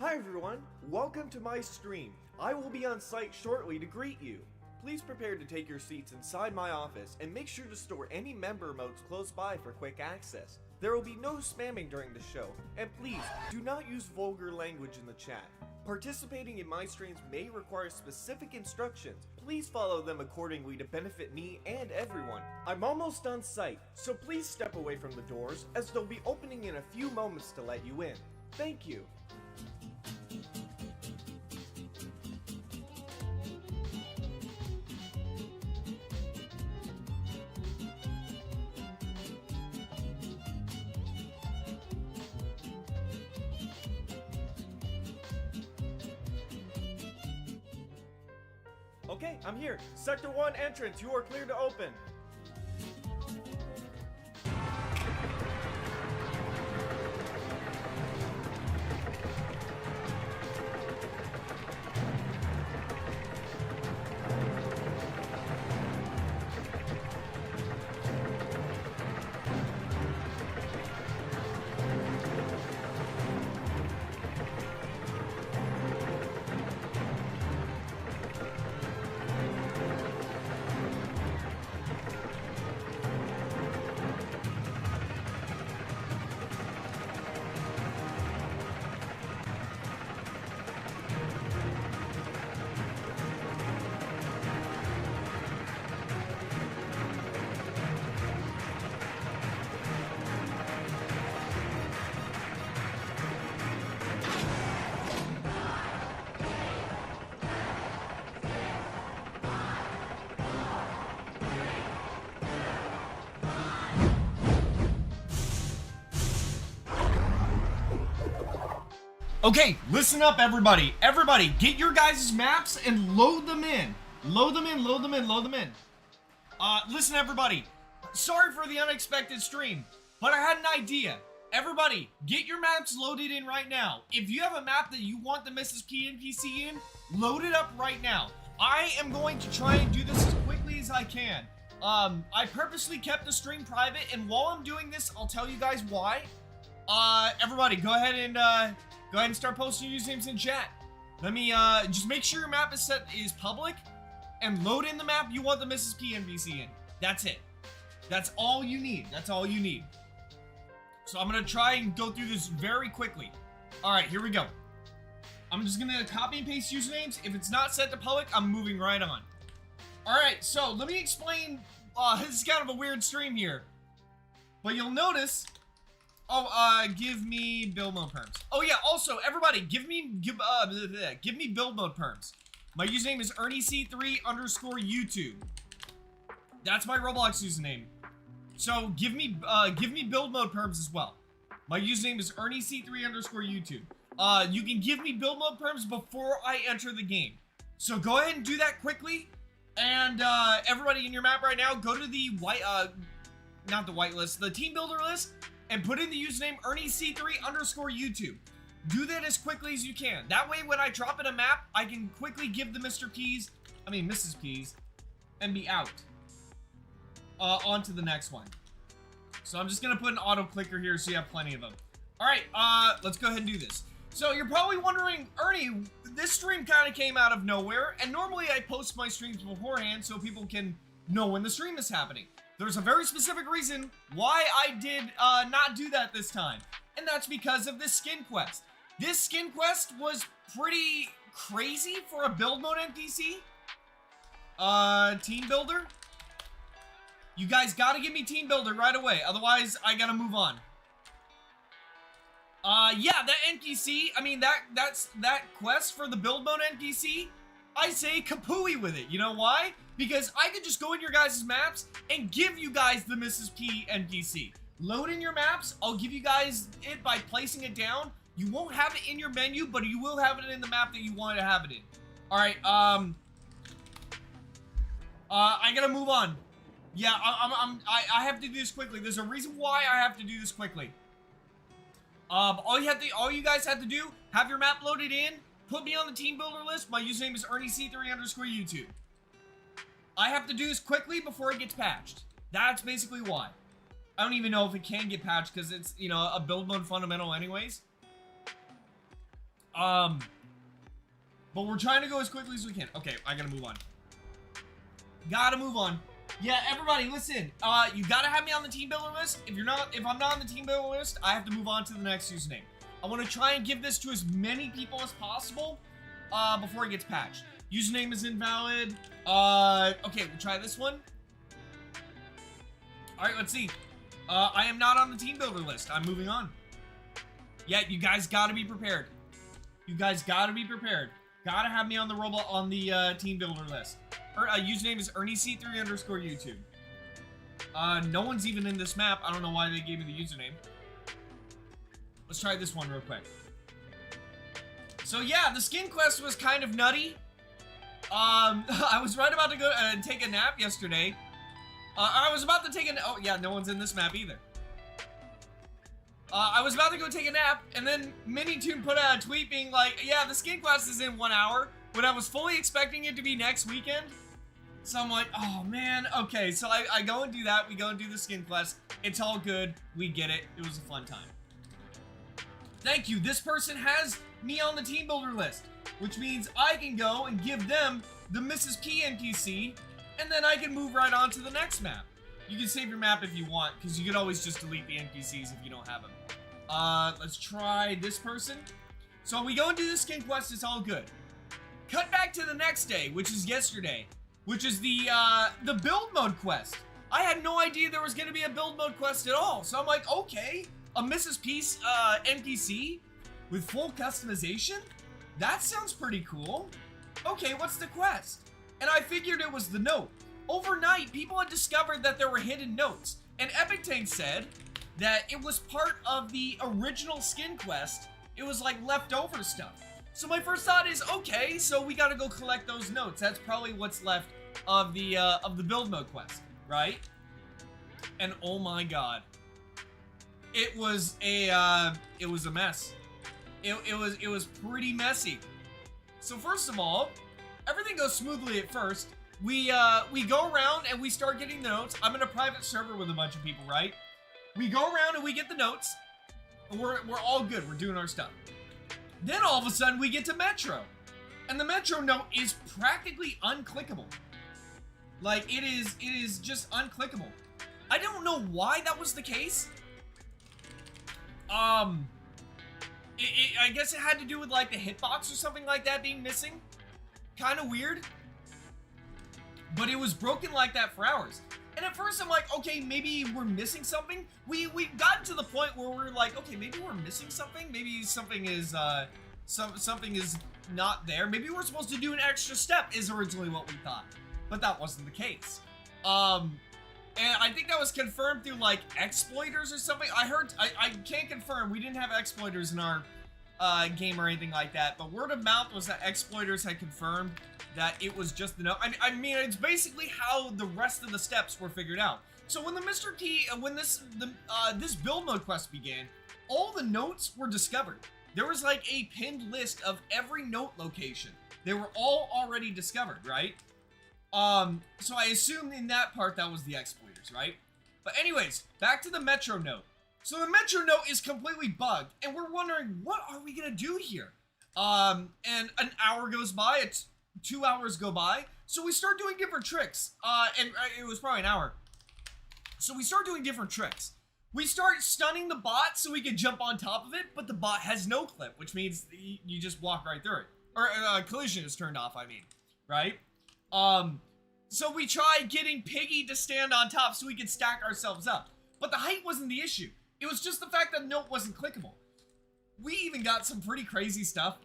Hi everyone, welcome to my stream. I will be on site shortly to greet you. Please prepare to take your seats inside my office and make sure to store any member modes close by for quick access. There will be no spamming during the show, and please do not use vulgar language in the chat. Participating in my streams may require specific instructions. Please follow them accordingly to benefit me and everyone. I'm almost on site, so please step away from the doors as they'll be opening in a few moments to let you in. Thank you. Okay, I'm here. Sector 1 entrance, you are clear to open. Okay, listen up everybody. Everybody, get your guys' maps and load them in. Load them in. Listen everybody, sorry for the unexpected stream, but I had an idea. Everybody, get your maps loaded in right now. If you have a map that you want the Mrs. P NPC in, load it up right now. I am going to try and do this as quickly as I can. I purposely kept the stream private, and while I'm doing this, I'll tell you guys why. Everybody, go ahead and start posting your usernames in chat. Let me, just make sure your map is public, and load in the map you want the Mrs. P NPC in. That's it. That's all you need. So I'm gonna try and go through this very quickly. Alright, here we go. I'm just gonna copy and paste usernames. If it's not set to public, I'm moving right on. Alright, so let me explain, this is kind of a weird stream here. But you'll notice, give me build mode perms. Oh yeah, also, everybody, give me build mode perms. My username is ErnieC3_YouTube. That's my Roblox username. So give me build mode perms as well. My username is ErnieC3_YouTube. You can give me build mode perms before I enter the game. So go ahead and do that quickly. And everybody in your map right now, go to the not the whitelist, the team builder list, and put in the username ErnieC3_YouTube. Do that as quickly as you can. That way, when I drop in a map, I can quickly give the Mrs. P's, and be out. On to the next one. So I'm just gonna put an auto clicker here so you have plenty of them. Alright, let's go ahead and do this. So you're probably wondering, Ernie, this stream kind of came out of nowhere, and normally I post my streams beforehand so people can know when the stream is happening. There's a very specific reason why I did not do that this time, and that's because of this skin quest. This skin quest was pretty crazy for a build mode NPC. Team builder. You guys gotta give me team builder right away, otherwise I gotta move on. Yeah, that NPC, I mean, that quest for the build mode NPC, I say kapooey with it. You know why? Because I could just go in your guys' maps and give you guys the Mrs. P NPC. Load in your maps, I'll give you guys it by placing it down. You won't have it in your menu, but you will have it in the map that you want to have it in. Alright, I gotta move on. Yeah, I have to do this quickly. There's a reason why I have to do this quickly. All you guys have to do, have your map loaded in, put me on the team builder list. My username is ErnieC3_YouTube. I have to do this quickly before it gets patched. That's basically why. I don't even know if it can get patched because it's, you know, a build mode fundamental anyways. But we're trying to go as quickly as we can. Okay, I gotta move on. Gotta move on. Yeah, everybody, listen. You gotta have me on the team builder list. If I'm not on the team builder list, I have to move on to the next username. I want to try and give this to as many people as possible before it gets patched. Username is invalid. Okay, we'll try this one. All right, let's see. I am not on the team builder list. I'm moving on. Yeah, you guys gotta be prepared. You guys gotta be prepared. Gotta have me on the team builder list. Username is ErnieC3_YouTube. No one's even in this map. I don't know why they gave me the username. Let's try this one real quick. So yeah, the skin quest was kind of nutty. I was right about to go and take a nap yesterday. I was about to take oh yeah, no one's in this map either. I was about to go take a nap, and then MiniToon put out a tweet being like, yeah, the skin quest is in 1 hour, when I was fully expecting it to be next weekend. So I'm like, oh man, okay, so I go and do that, we go and do the skin quest, it's all good, we get it, it was a fun time. Thank you, this person has me on the team builder list, which means I can go and give them the Mrs. P NPC, and then I can move right on to the next map. You can save your map if you want, because you could always just delete the NPCs if you don't have them. Let's try this person. So we go and do the skin quest, it's all good. Cut back to the next day, which is yesterday, which is the build mode quest. I had no idea there was going to be a build mode quest at all. So I'm like, okay, a Mrs. Peace NPC with full customization? That sounds pretty cool. Okay, what's the quest? And I figured it was the note. Overnight, people had discovered that there were hidden notes, and Epic Tank said that it was part of the original skin quest. It was like leftover stuff. So my first thought is, okay, so we gotta go collect those notes. That's probably what's left of the build mode quest, right? And oh my god, it was a mess. It was pretty messy. So first of all, everything goes smoothly at first. We go around and we start getting the notes. I'm in a private server with a bunch of people, right? We go around and we get the notes. And we're all good. We're doing our stuff. Then all of a sudden we get to Metro. And the Metro note is practically unclickable. Like, it is just unclickable. I don't know why that was the case. I guess it had to do with like the hitbox or something like that being missing. Kind of weird. But it was broken like that for hours. And at first I'm like, okay, maybe we're missing something. We've gotten to the point where we're like, okay, maybe we're missing something. Maybe something is something is not there. Maybe we're supposed to do an extra step is originally what we thought. But that wasn't the case. And I think that was confirmed through like exploiters or something. I can't confirm. We didn't have exploiters in our game or anything like that. But word of mouth was that exploiters had confirmed that it was just the note. I mean, it's basically how the rest of the steps were figured out. So when this build mode quest began, all the notes were discovered. There was like a pinned list of every note location. They were all already discovered, right? So I assume in that part that was the exploiters, right? But anyways, back to the Metro note. So the Metro note is completely bugged, and we're wondering, what are we gonna do here? And an hour goes by, 2 hours go by, so we start doing different tricks. And it was probably an hour. So we start doing different tricks. We start stunning the bot so we can jump on top of it, but the bot has no clip, which means you just walk right through it. Or collision is turned off, I mean, right? So we try getting Piggy to stand on top so we can stack ourselves up. But the height wasn't the issue. It was just the fact that the note wasn't clickable. We even got some pretty crazy stuff,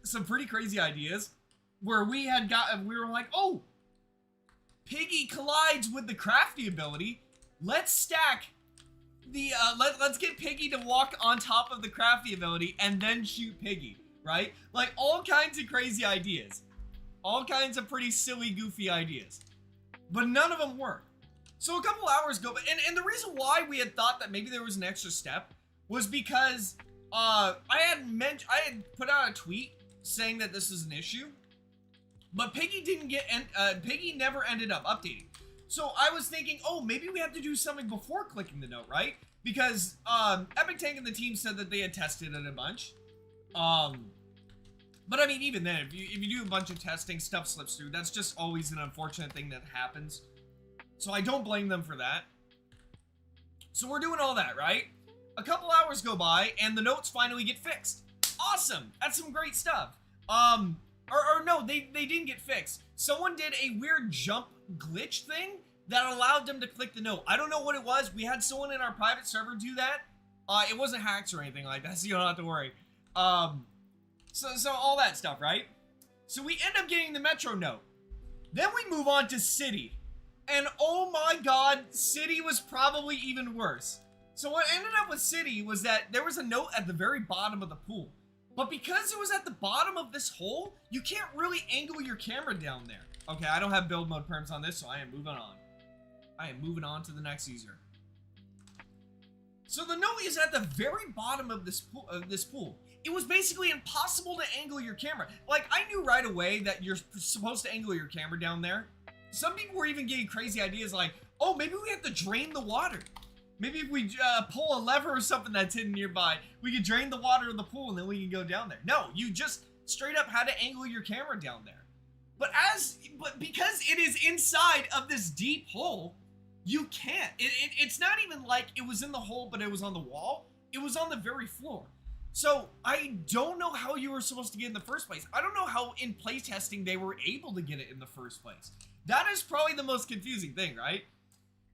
some pretty crazy ideas, where we were like, oh, Piggy collides with the crafty ability. Let's stack the, let's get Piggy to walk on top of the crafty ability and then shoot Piggy, right? Like, all kinds of crazy ideas. All kinds of pretty silly, goofy ideas. But none of them work. So a couple hours go, and the reason why we had thought that maybe there was an extra step was because I had put out a tweet saying that this is an issue, but Piggy Piggy never ended up updating. So I was thinking, oh, maybe we have to do something before clicking the note, right? Because Epic Tank and the team said that they had tested it a bunch. But I mean, even then, if you do a bunch of testing, stuff slips through. That's just always an unfortunate thing that happens. So I don't blame them for that. So we're doing all that, right? A couple hours go by, and the notes finally get fixed. Awesome! That's some great stuff. Or no, they didn't get fixed. Someone did a weird jump glitch thing that allowed them to click the note. I don't know what it was. We had someone in our private server do that. It wasn't hacks or anything like that, so you don't have to worry. So all that stuff, right? So we end up getting the Metro note. Then we move on to City. And oh my god, City was probably even worse. So what ended up with City was that there was a note at the very bottom of the pool. But because it was at the bottom of this hole, you can't really angle your camera down there. Okay, I don't have build mode perms on this, so I am moving on. I am moving on to the next user. So the note is at the very bottom of this pool. It was basically impossible to angle your camera. Like, I knew right away that you're supposed to angle your camera down there. Some people were even getting crazy ideas like, oh, maybe we have to drain the water. Maybe if we pull a lever or something that's hidden nearby, we can drain the water of the pool and then we can go down there. No, you just straight up had to angle your camera down there. But because it is inside of this deep hole, you can't. It's not even like it was in the hole, but it was on the wall. It was on the very floor. So I don't know how you were supposed to get in the first place. I don't know how in playtesting they were able to get it in the first place. That is probably the most confusing thing, right?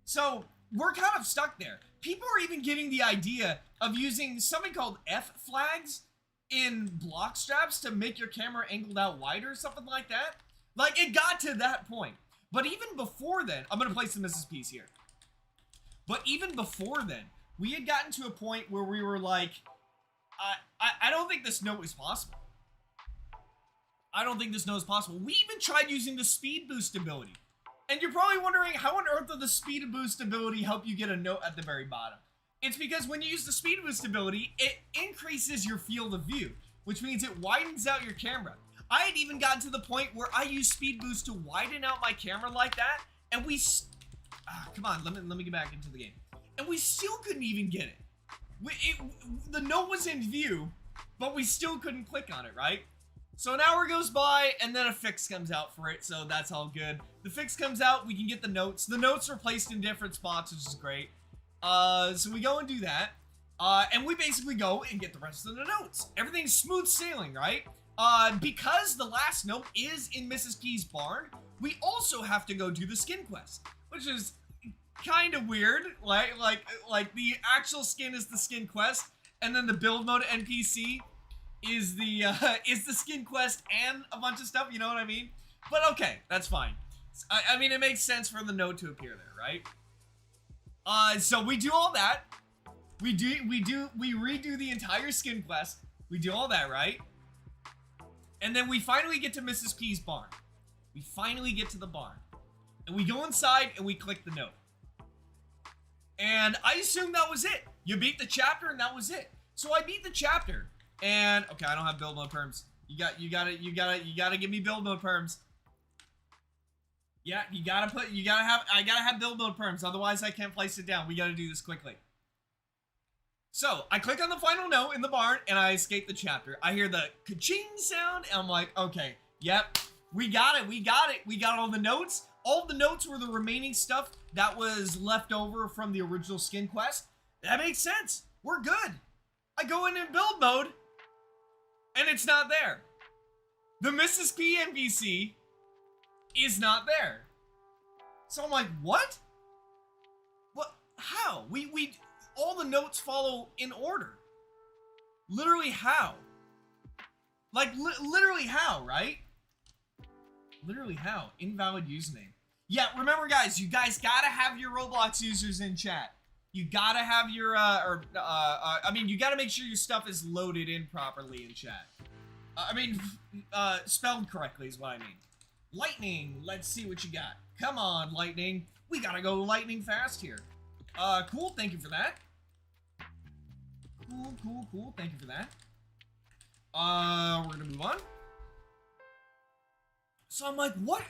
So we're kind of stuck there. People are even getting the idea of using something called F flags in block straps to make your camera angled out wider or something like that. Like, it got to that point. But even before then, I'm going to place the Mrs. P's here. But even before then, we had gotten to a point where we were like, I don't think this note is possible. I don't think this note is possible. We even tried using the speed boost ability. And you're probably wondering, how on earth did the speed boost ability help you get a note at the very bottom? It's because when you use the speed boost ability, it increases your field of view, which means it widens out your camera. I had even gotten to the point where I used speed boost to widen out my camera like that, and come on, let me get back into the game. And we still couldn't even get it. The note was in view, but we still couldn't click on it, right? So an hour goes by, and then a fix comes out for it, so that's all good. The fix comes out, we can get the notes. The notes are placed in different spots, which is great. So we go and do that, and we basically go and get the rest of the notes. Everything's smooth sailing, right? Because the last note is in Mrs. P's barn, we also have to go do the skin quest, which is kind of weird. Like the actual skin is the skin quest, and then the build mode NPC is the skin quest and a bunch of stuff, you know what I mean? But okay, that's fine. I mean, it makes sense for the note to appear there, right? So we do all that. We redo the entire skin quest. We do all that, right? And then we finally get to Mrs. P's barn. We finally get to the barn. And we go inside and we click the note. And I assumed that was it. You beat the chapter and that was it. So I beat the chapter. And okay, I don't have build mode perms. You gotta give me build mode perms. Yeah, I gotta have build mode perms, otherwise I can't place it down. We gotta do this quickly. So I click on the final note in the barn and I escape the chapter. I hear the ka-ching sound and I'm like, okay, yep, we got it. We got all the notes. All the notes were the remaining stuff that was left over from the original skin quest. That makes sense. We're good. I go in build mode and it's not there. The Mrs. P NPC is not there. So I'm like, what? What? How? We all the notes follow in order. Literally how? Like, literally how, right? Literally how? Invalid username. Yeah, remember guys, you guys gotta have your Roblox users in chat. You gotta have your, I mean, you gotta make sure your stuff is loaded in properly in chat. Spelled correctly is what I mean. Lightning, let's see what you got. Come on, Lightning. We gotta go lightning fast here. Cool, thank you for that. Cool, thank you for that. We're gonna move on. So I'm like, what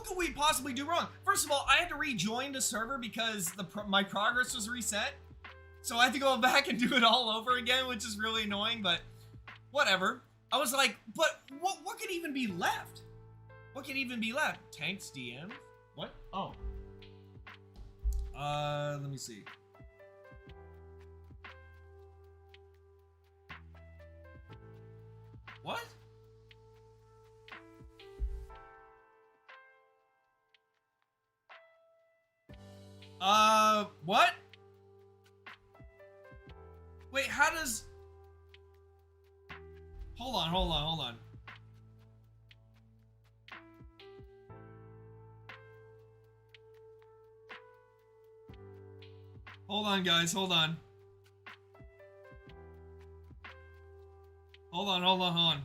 could we possibly do wrong? First of all, I had to rejoin the server because my progress was reset. So I had to go back and do it all over again, which is really annoying, but whatever. I was like, but what could even be left? What could even be left? Tanks, DM? What? Oh. Let me see. What? What? Wait, how does... Hold on. Hold on, guys, hold on. Hold on.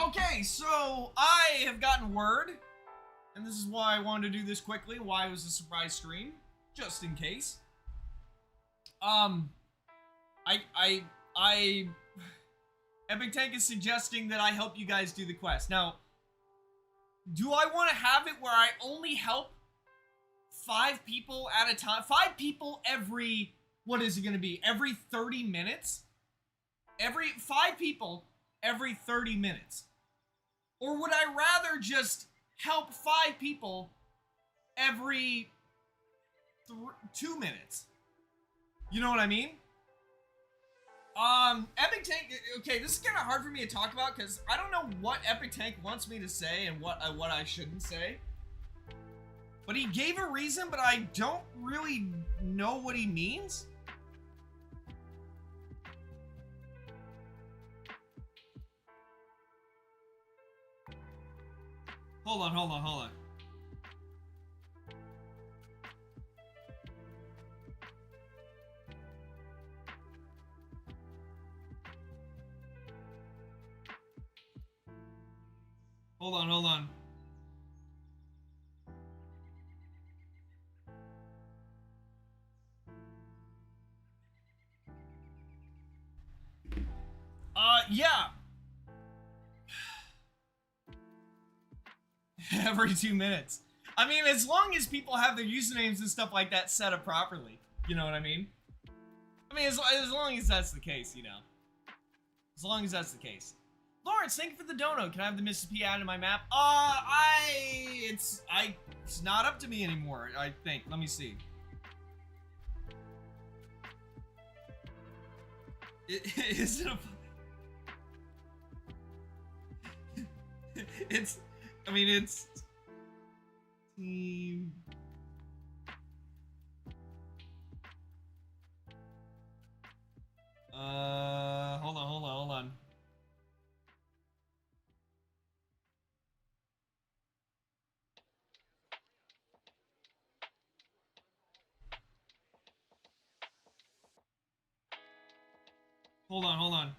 Okay, so I have gotten word, and this is why I wanted to do this quickly, why it was a surprise stream, just in case. Epic Tank is suggesting that I help you guys do the quest. Now, do I want to have it where I only help 5 people at a time? 5 people every, what is it going to be? Every 30 minutes? 5 people every 30 minutes? Or would I rather just help 5 people every 2 minutes? You know what I mean? Epic Tank, okay, this is kind of hard for me to talk about because I don't know what Epic Tank wants me to say and what I shouldn't say. But he gave a reason, but I don't really know what he means. Hold on. Hold on. Yeah. Every 2 minutes. I mean, as long as people have their usernames and stuff like that set up properly. You know what I mean? I mean, as long as that's the case, you know. As long as that's the case. Lawrence, thank you for the dono. Can I have the Mrs. P added to my map? It's not up to me anymore, I think. Let me see. Is it a... it's team. Hold on. Hold on.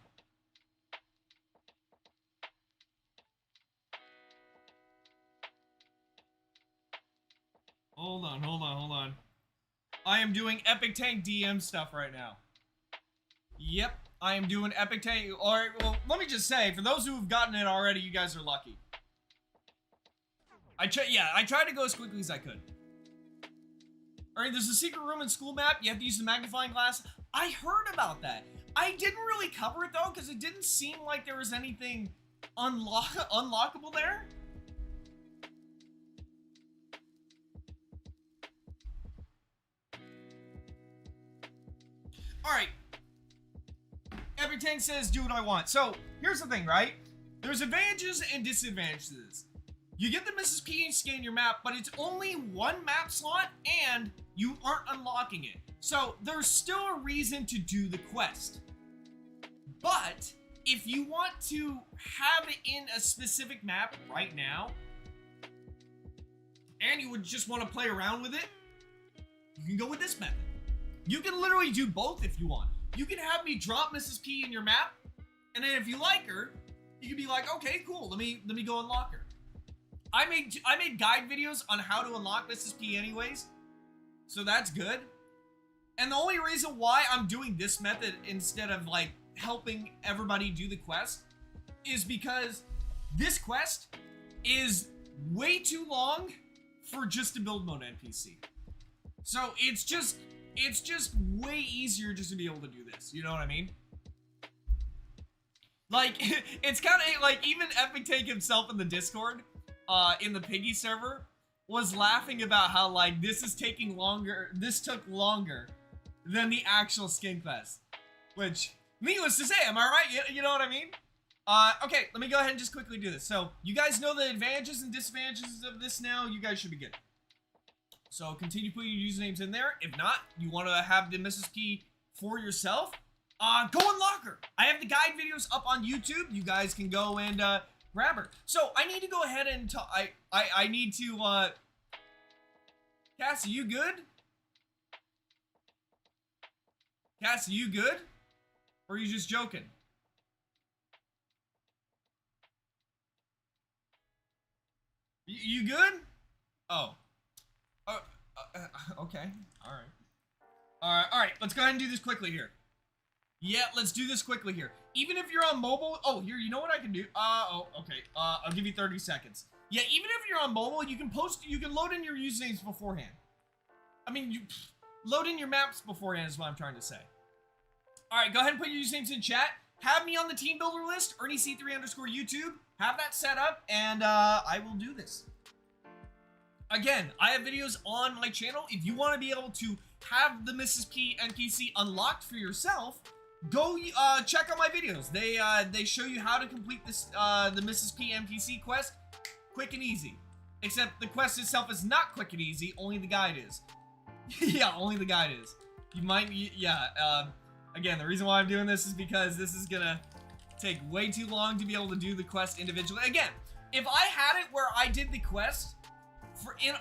Hold on. I am doing Epic Tank DM stuff right now. Yep, I am doing Epic Tank. Alright, well, let me just say, for those who have gotten it already, you guys are lucky. I tried to go as quickly as I could. Alright, there's a secret room in school map. You have to use the magnifying glass. I heard about that. I didn't really cover it, though, because it didn't seem like there was anything unlockable there. Alright. Epic Tank says, do what I want. So, here's the thing, right? There's advantages and disadvantages to this. You get the Mrs. P and scan your map, but it's only 1 map slot, and you aren't unlocking it. So, there's still a reason to do the quest. But, if you want to have it in a specific map right now, and you would just want to play around with it, you can go with this method. You can literally do both if you want. You can have me drop Mrs. P in your map, and then if you like her, you can be like, okay, cool, let me go unlock her. I made guide videos on how to unlock Mrs. P anyways, so that's good. And the only reason why I'm doing this method instead of like helping everybody do the quest is because this quest is way too long for just a build mode NPC. So it's just way easier just to be able to do this. You know what I mean? Like, it's kind of like even Epic Tank himself in the Discord, in the Piggy server, was laughing about how like this took longer than the actual skin quest. Which, needless to say, am I right? You know what I mean? Okay, let me go ahead and just quickly do this. So, you guys know the advantages and disadvantages of this now. You guys should be good. So, continue putting your usernames in there. If not, you want to have the Mrs. P for yourself, go unlock her. I have the guide videos up on YouTube. You guys can go and, grab her. So, I need to go ahead and I need to, Cassie, you good? Cassie, you good? Or are you just joking? You good? Oh. Okay. Alright, let's go ahead and do this quickly here. Yeah, let's do this quickly here. Even if you're on mobile, oh, here, you know what I can do? Okay, I'll give you 30 seconds. Yeah, even if you're on mobile, you can load in your usernames beforehand. I mean, you load in your maps beforehand is what I'm trying to say. Alright, go ahead and put your usernames in chat. Have me on the team builder list, ErnieC3_YouTube. Have that set up, and I will do this. Again, I have videos on my channel. If you want to be able to have the Mrs. P NPC unlocked for yourself, go check out my videos. They show you how to complete this the Mrs. P NPC quest quick and easy. Except the quest itself is not quick and easy. Only the guide is. Yeah, only the guide is. You might, yeah. Again, the reason why I'm doing this is because this is gonna take way too long to be able to do the quest individually. Again, if I had it where I did the quest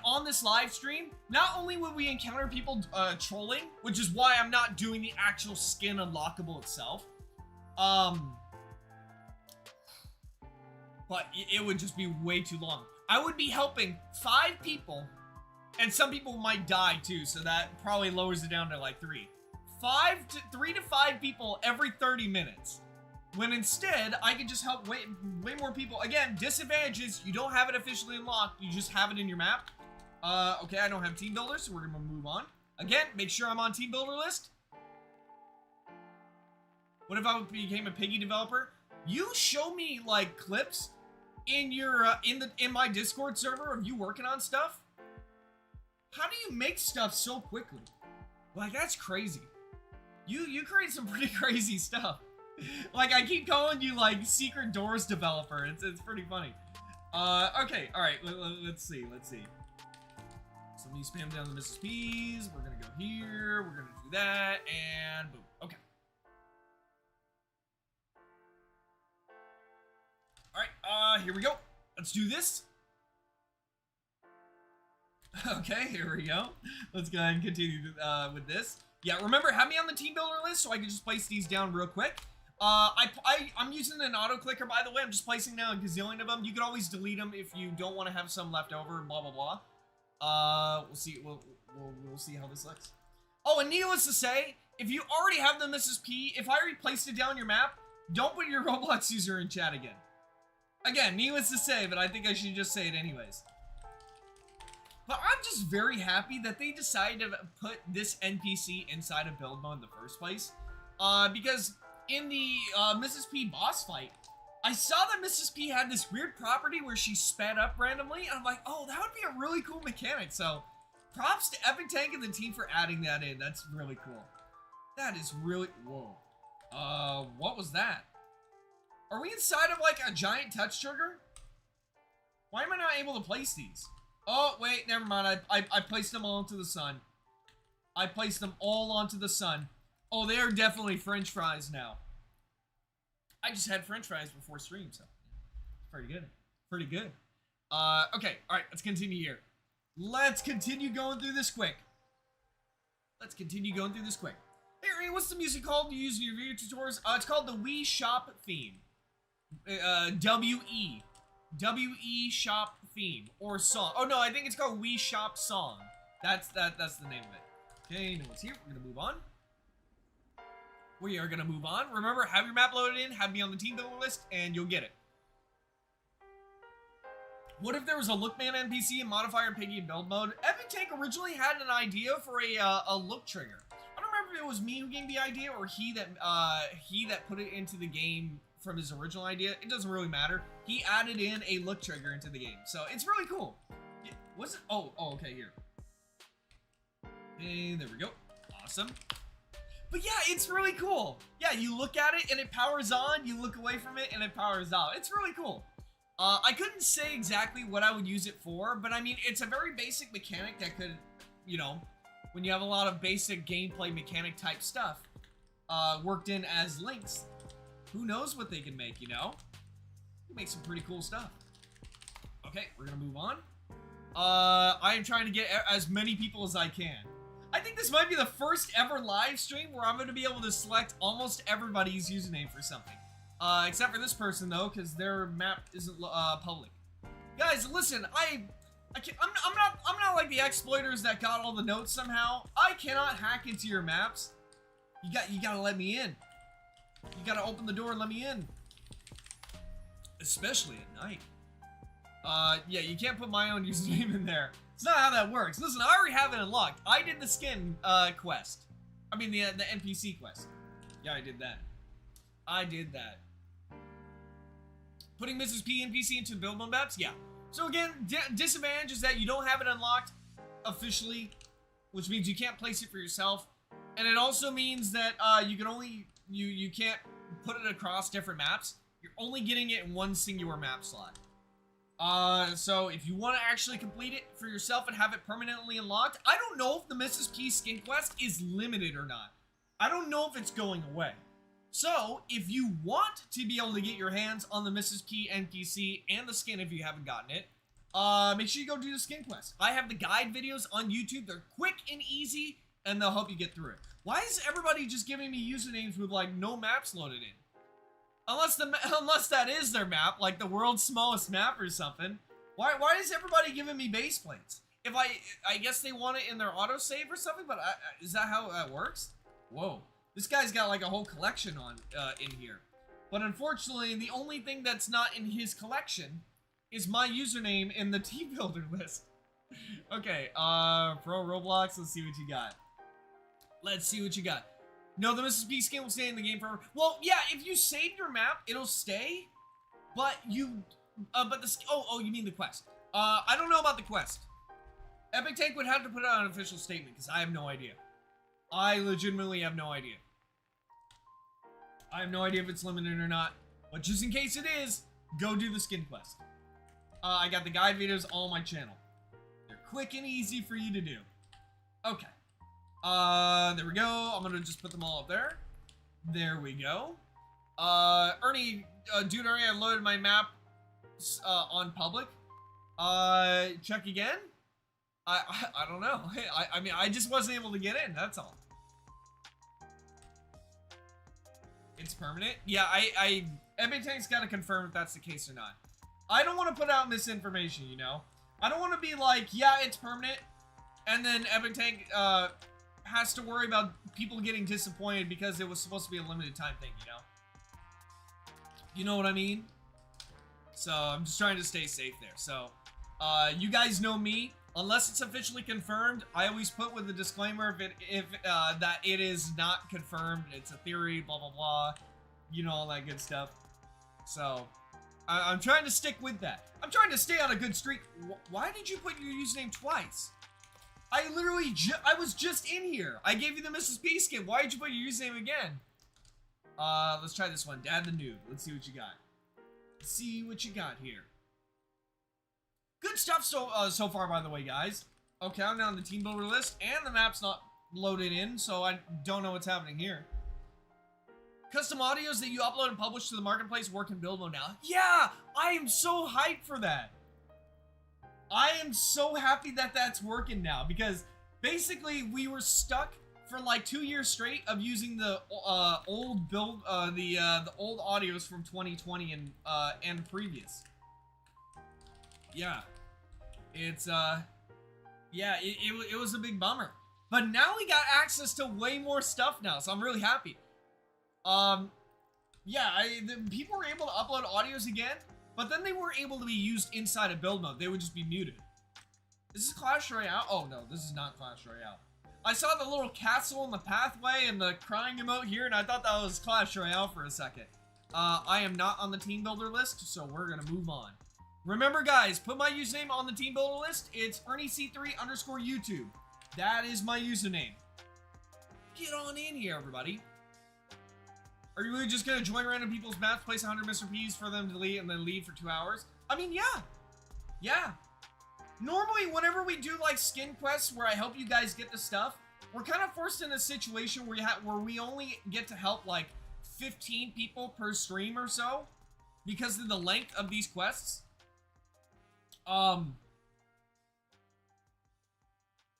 on this live stream, not only would we encounter people trolling, which is why I'm not doing the actual skin unlockable itself, but it would just be way too long. I would be helping 5 people, and some people might die too, so that probably lowers it down to like 3. 3 to 5 people every 30 minutes. When instead, I could just help way more people. Again, disadvantages, you don't have it officially unlocked, you just have it in your map. Okay, I don't have team builders, so we're gonna move on. Again, make sure I'm on team builder list. What if I became a Piggy developer? You show me, like, clips in your, in my Discord server of you working on stuff. How do you make stuff so quickly? Like, that's crazy. You create some pretty crazy stuff. Like, I keep calling you, like, Secret Doors developer. It's pretty funny. Okay, alright, let's see. So let me spam down the Mrs. P's. We're gonna go here, we're gonna do that, and boom. Okay. Alright, here we go. Let's do this. Okay, here we go. Let's go ahead and continue with this. Yeah, remember, have me on the team builder list so I can just place these down real quick. I'm using an auto clicker, by the way. I'm just placing down a gazillion of them. You can always delete them if you don't want to have some left over, blah, blah, blah. We'll see. We'll see how this looks. Oh, and needless to say, if you already have the Mrs. P, if I already placed it down your map, don't put your Roblox user in chat again. Again, needless to say, but I think I should just say it anyways. But I'm just very happy that they decided to put this NPC inside of build mode in the first place. Because in the Mrs. P boss fight, I saw that Mrs. P had this weird property where she sped up randomly, and I'm like, oh, that would be a really cool mechanic. So, props to Epic Tank and the team for adding that in. That's really cool. That is really... Whoa. What was that? Are we inside of, like, a giant touch trigger? Why am I not able to place these? Oh, wait, never mind. I placed them all onto the sun. I placed them all onto the sun. Oh, they are definitely French fries now. I just had French fries before stream, so pretty good. Pretty good. Okay, alright, let's continue here. Let's continue going through this quick. Hey, Ernie, what's the music called you use in your video tutorials? It's called the Wii Shop theme. W-E Shop theme or song. Oh no, I think it's called Wii Shop song. That's the name of it. Okay, no one's here. We're gonna move on. We are gonna move on. Remember, have your map loaded in, have me on the team builder list, and you'll get it. What if there was a Lookman NPC and modifier Piggy in build mode? Epic Tank originally had an idea for a look trigger. I don't remember if it was me who gave the idea or he that put it into the game from his original idea. It doesn't really matter. He added in a look trigger into the game, so it's really cool. Was it? Oh, okay, here. Hey, there we go. Awesome. But yeah, it's really cool. Yeah, you look at it and it powers on. You look away from it and it powers off. It's really cool. I couldn't say exactly what I would use it for, but I mean, it's a very basic mechanic that could, you know, when you have a lot of basic gameplay mechanic type stuff worked in as links, who knows what they can make, you know? Make some pretty cool stuff. Okay, we're gonna move on. I am trying to get as many people as I can. I think this might be the first ever live stream where I'm going to be able to select almost everybody's username for something. Except for this person though, because their map isn't public. Guys, listen, I'm not like the exploiters that got all the notes somehow. I cannot hack into your maps. You gotta let me in. You gotta open the door and let me in. Especially at night. Yeah, you can't put my own username in there. It's not how that works. Listen, I already have it unlocked. I did the skin quest. I mean the NPC quest. Yeah, I did that. I did that. Putting Mrs. P NPC into build mode maps? Yeah. So again, disadvantage is that you don't have it unlocked officially, which means you can't place it for yourself. And it also means that you can only, you can't put it across different maps. You're only getting it in one singular map slot. So if you want to actually complete it for yourself and have it permanently unlocked, I don't know if the Mrs. P skin quest is limited or not. I don't know if it's going away. So if you want to be able to get your hands on the Mrs. P NPC and the skin if you haven't gotten it, make sure you go do the skin quest. I have the guide videos on YouTube. They're quick and easy, and they'll help you get through it. Why is everybody just giving me usernames with like no maps loaded in? Unless that is their map, like the world's smallest map or something. Why is everybody giving me base plates? If I guess they want it in their autosave or something, but is that how that works? Whoa. This guy's got like a whole collection on in here. But unfortunately, the only thing that's not in his collection is my username in the team builder list. Okay, Pro Roblox, let's see what you got. Let's see what you got. No, the Mrs. P skin will stay in the game forever. Well, yeah, if you save your map, it'll stay. But you, but the, oh, you mean the quest. I don't know about the quest. Epic Tank would have to put out an official statement because I have no idea. I legitimately have no idea. I have no idea if it's limited or not. But just in case it is, go do the skin quest. I got the guide videos all on my channel. They're quick and easy for you to do. Okay. There we go. I'm gonna just put them all up there. There we go. Ernie, dude, Ernie, I loaded my map on public. Check again? I don't know. I mean, I just wasn't able to get in, that's all. It's permanent? Yeah, Epic Tank's gotta confirm if that's the case or not. I don't want to put out misinformation, you know? I don't want to be like, yeah, it's permanent, and then Epic Tank, has to worry about people getting disappointed because it was supposed to be a limited time thing, you know? You know what I mean? So, I'm just trying to stay safe there. So, you guys know me. Unless it's officially confirmed, I always put with a disclaimer that it is not confirmed, it's a theory, blah, blah, blah. You know, all that good stuff. So, I'm trying to stick with that. I'm trying to stay on a good streak. Why did you put your username twice? I literally, I was just in here. I gave you the Mrs. P skin. Why did you put your username again? Let's try this one. Dad the Noob. Let's see what you got. Let's see what you got here. Good stuff so far, by the way, guys. Okay, I'm now on the team builder list, and the map's not loaded in, so I don't know what's happening here. Custom audios that you upload and publish to the marketplace work in build mode now. Yeah, I am so hyped for that. I am so happy that that's working now, because basically we were stuck for like 2 years straight of using the old build, the old audios from 2020 and previous. Yeah, it's yeah, it was a big bummer, but now we got access to way more stuff now, so I'm really happy. Yeah, people were able to upload audios again. but then they weren't able to be used inside of build mode. They would just be muted. Is this Clash Royale? Oh no, this is not Clash Royale. I saw the little castle in the pathway and the crying emote here, and I thought that was Clash Royale for a second. I am not on the team builder list, so we're gonna move on. Remember, guys, put my username on the team builder list. It's ErnieC3_YouTube. That is my username. Get on in here, everybody. Are you really just gonna join random people's maps, place 100 Mr. P's for them to leave, and then leave for 2 hours? I mean, yeah. Yeah. Normally, whenever we do, like, skin quests where I help you guys get the stuff, we're kind of forced in a situation where we only get to help, like, 15 people per stream or so because of the length of these quests.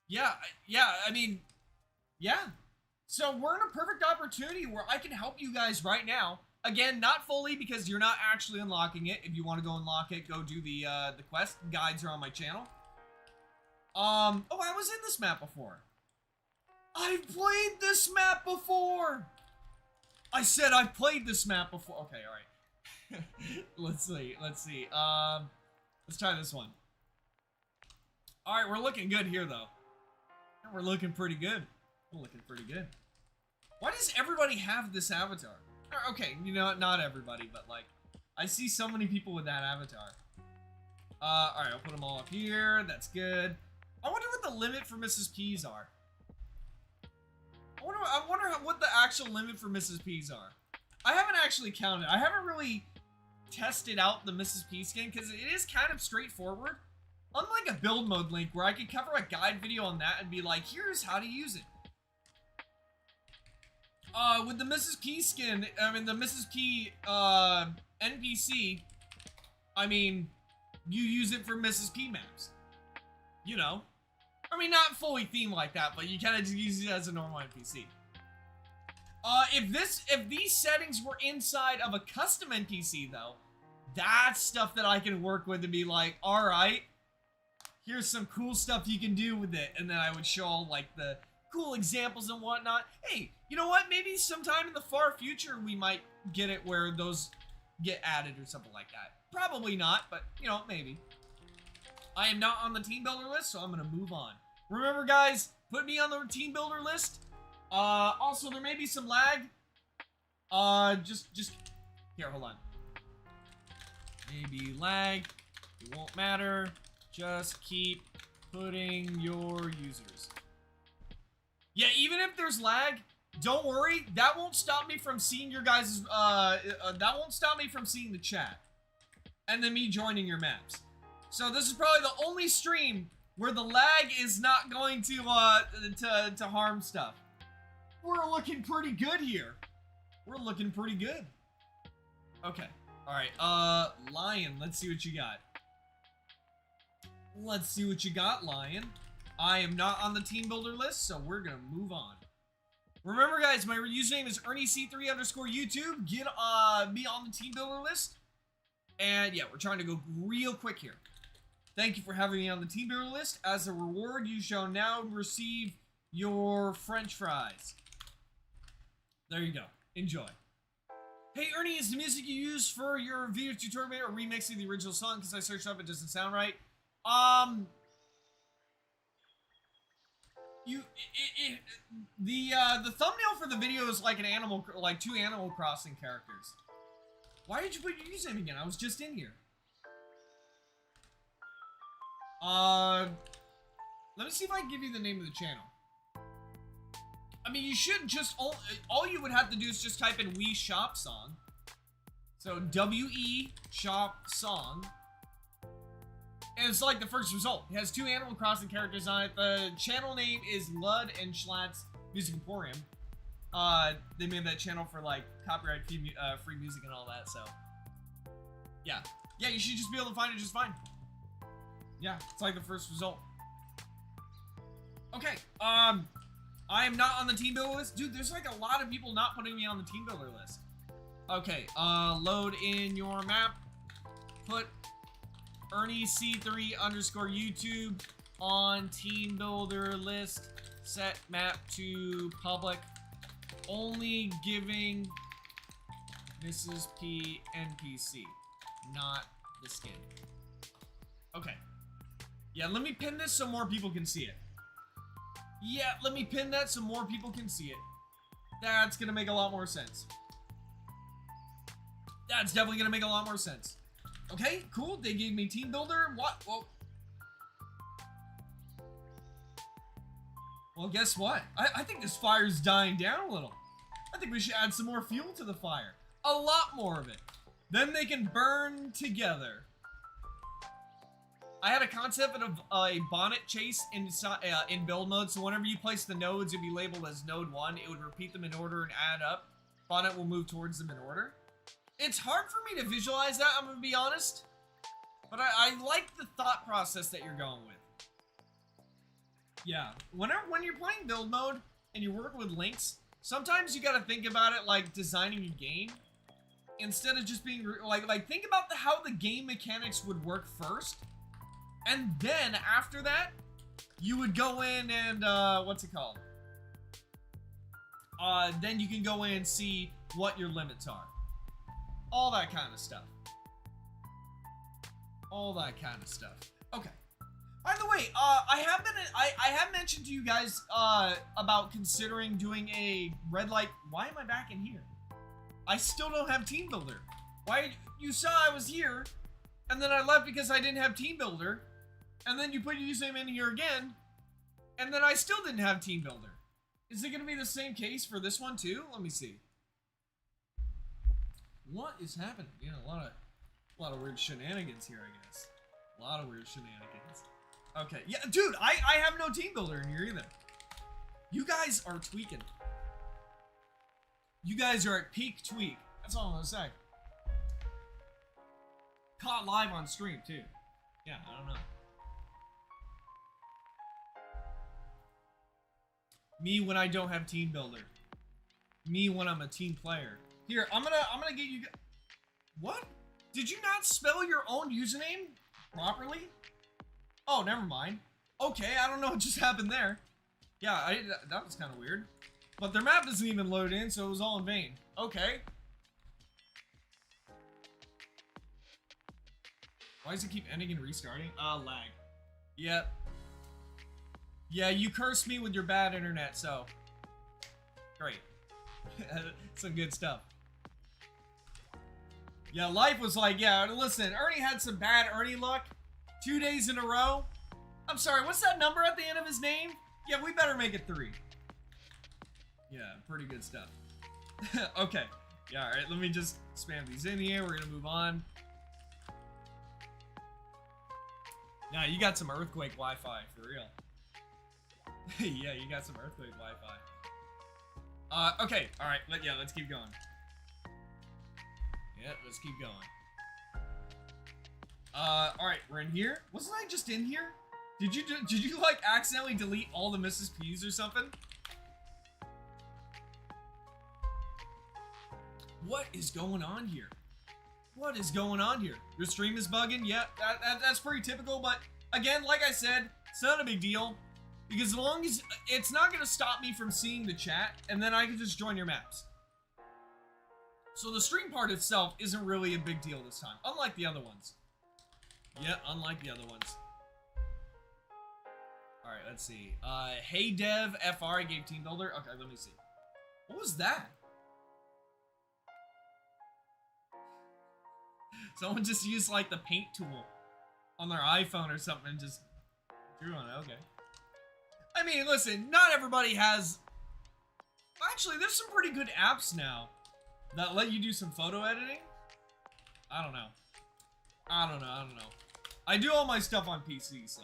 Yeah, I mean, yeah. So we're in a perfect opportunity where I can help you guys right now. Again, not fully because you're not actually unlocking it. If you want to go unlock it, go do the quest. Guides are on my channel. Oh, I was in this map before. I've played this map before. I said I've played this map before. Okay, all right. Let's see. Let's try this one. All right, we're looking good here, though. We're looking pretty good. We're looking pretty good. Why does everybody have this avatar? Okay, you know, not everybody, but, like, I see so many people with that avatar. All right, I'll put them all up here. That's good. I wonder what the limit for Mrs. P's are. I wonder what the actual limit for Mrs. P's are. I haven't actually counted. I haven't really tested out the Mrs. P skin because it is kind of straightforward. Unlike a build mode link where I could cover a guide video on that and be like, here's how to use it. With the Mrs. P skin, I mean the Mrs. P NPC, I mean, you use it for Mrs. P maps. You know. I mean, not fully themed like that, but you kind of just use it as a normal NPC. If these settings were inside of a custom NPC, though, that's stuff that I can work with and be like, alright, here's some cool stuff you can do with it. And then I would show all, like, the cool examples and whatnot. Hey, you know what? Maybe sometime in the far future we might get it where those get added or something like that. Probably not, but, you know, maybe. I am not on the team builder list, so I'm going to move on. Remember, guys, put me on the team builder list. Also, there may be some lag. Just here, hold on. Maybe lag. It won't matter. Just keep putting your users. Yeah, even if there's lag, don't worry. That won't stop me from seeing your guys' that won't stop me from seeing the chat. And then me joining your maps. So this is probably the only stream where the lag is not going to harm stuff. We're looking pretty good here. We're looking pretty good. Okay. Alright, Lion, let's see what you got. Let's see what you got, Lion. I am not on the team builder list, so we're gonna move on. Remember, guys, my username is ErnieC3_YouTube. Get me on the team builder list. And yeah, we're trying to go real quick here. Thank you for having me on the team builder list. As a reward, you shall now receive your French fries. There you go. Enjoy. Hey, Ernie, is the music you use for your video tutorial or remix of the original song? Because I searched up, it doesn't sound right. The thumbnail for the video is like an animal, like 2 Animal Crossing characters. Why did you put your username again? I was just in here. Let me see if I can give you the name of the channel. I mean, you should just, all you would have to do is just type in We Shop Song. So, W-E Shop Song. And it's like the first result. It has 2 Animal Crossing characters on it. The channel name is Lud and Schlatt's Music Emporium. They made that channel for, like, copyright free music and all that, so. Yeah. Yeah, you should just be able to find it just fine. Yeah, it's like the first result. Okay, I am not on the team builder list. Dude, there's like a lot of people not putting me on the team builder list. Okay, load in your map. Put ErnieC3_YouTube on team builder list. Set map to public. Only giving Mrs. P NPC. Not the skin. Okay. Yeah, let me pin this so more people can see it. Yeah, let me pin that so more people can see it. That's gonna make a lot more sense. That's definitely gonna make a lot more sense. Okay, cool. They gave me team builder. What? Well, guess what? I think this fire's dying down a little. I think we should add some more fuel to the fire. A lot more of it. Then they can burn together. I had a concept of a bonnet chase in build mode, so whenever you place the nodes, it'd be labeled as node 1. It would repeat them in order and add up. Bonnet will move towards them in order. It's hard for me to visualize that, I'm gonna be honest. But I like the thought process that you're going with. Yeah, when you're playing build mode and you work with links, sometimes you gotta think about it like designing a game. Instead of just being, like think about how the game mechanics would work first. And then, after that, you would go in and, what's it called? Then you can go in and see what your limits are. All that kind of stuff. All that kind of stuff. Okay. By the way, I have mentioned to you guys, about considering doing a red light. Why am I back in here? I still don't have team builder. Why? You saw I was here, and then I left because I didn't have team builder. And then you put your username in here again, and then I still didn't have team builder. Is it going to be the same case for this one too? Let me see. What is happening? Yeah, a lot of weird shenanigans here, I guess. A lot of weird shenanigans. Okay, yeah, dude, I have no team builder in here either. You guys are tweaking. You guys are at peak tweak. That's all I'm gonna say. Caught live on stream too. Yeah, I don't know. Me when I don't have team builder. Me when I'm a team player. Here, I'm gonna get you. What? Did you not spell your own username properly? Oh, never mind. Okay, I don't know what just happened there. Yeah, that was kind of weird. But their map doesn't even load in, so it was all in vain. Okay. Why does it keep ending and restarting? Lag. Yep. Yeah, you cursed me with your bad internet, so. Great. Some good stuff. Yeah, life was like, yeah, listen, Ernie had some bad Ernie luck 2 days in a row. I'm sorry, what's that number at the end of his name? Yeah, we better make it 3. Yeah, pretty good stuff. Okay. Yeah, alright, let me just spam these in here. We're gonna move on. Now, you got some earthquake Wi-Fi, for real. Yeah, you got some earthquake Wi-Fi. Okay, alright, let's keep going. Yeah, let's keep going. Alright, we're in here. Wasn't I just in here? Did you like accidentally delete all the Mrs. P's or something? What is going on here? What is going on here? Your stream is bugging? Yeah, that's pretty typical, but again, like I said, it's not a big deal. Because as long as it's not going to stop me from seeing the chat, and then I can just join your maps. So the stream part itself isn't really a big deal this time, unlike the other ones. Yeah, unlike the other ones. Alright, let's see. Hey Dev FR gave team builder. Okay, let me see. What was that? Someone just used like the paint tool on their iPhone or something and just drew on it. Okay. I mean, listen, not everybody has... Actually, there's some pretty good apps now that let you do some photo editing. I don't know. I don't know. I do all my stuff on PC, so...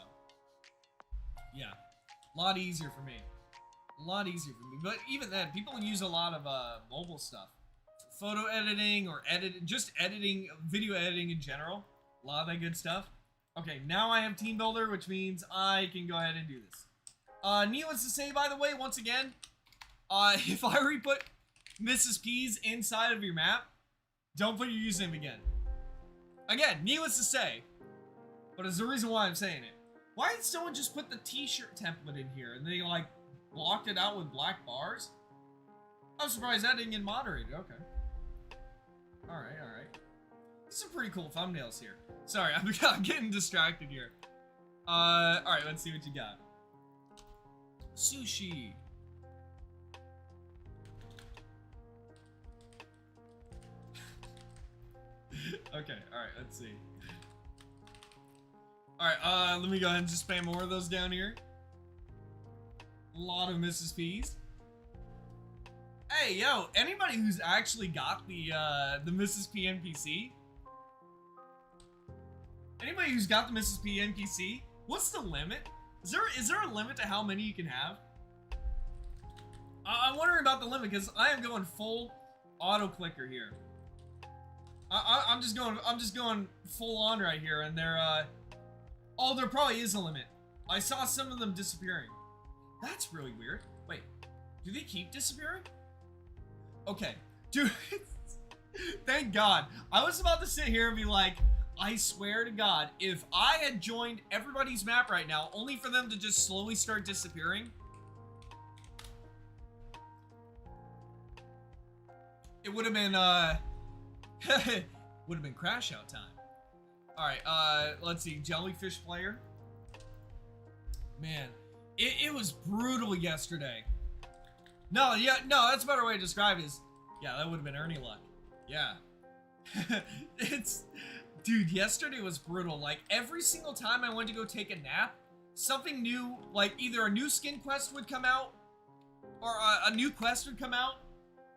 Yeah. A lot easier for me. A lot easier for me. But even then, people use a lot of mobile stuff. Photo editing or just editing, video editing in general. A lot of that good stuff. Okay, now I have Team Builder, which means I can go ahead and do this. Needless to say, by the way, once again, if I re-put Mrs. P's inside of your map, don't put your username again. Again, needless to say, but there's a reason why I'm saying it. Why did someone just put the t-shirt template in here and they, like, blocked it out with black bars? I'm surprised that didn't get moderated. Okay. Alright. some pretty cool thumbnails here. Sorry, I'm getting distracted here. Alright, let's see what you got. Sushi. Okay, alright, let's see. Alright, let me go ahead and just spam more of those down here. A lot of Mrs. P's. Hey, yo, anybody who's actually got the Mrs. P NPC? Anybody who's got the Mrs. P NPC? What's the limit? Is there a limit to how many you can have? I'm wondering about the limit because I am going full auto clicker here. I'm just going full on right here, and they're oh, there probably is a limit. I saw some of them disappearing. That's really weird. Wait, do they keep disappearing? Okay, dude. Thank God. I was about to sit here and be like, I swear to God, if I had joined everybody's map right now, only for them to just slowly start disappearing, it would have been, would have been crash out time. Alright, let's see, jellyfish player. Man, it was brutal yesterday. No, yeah, no, that's a better way to describe it is, yeah, that would have been Ernie luck. Yeah. Dude, yesterday was brutal. Like, every single time I went to go take a nap, something new, like either a new skin quest would come out, or a new quest would come out,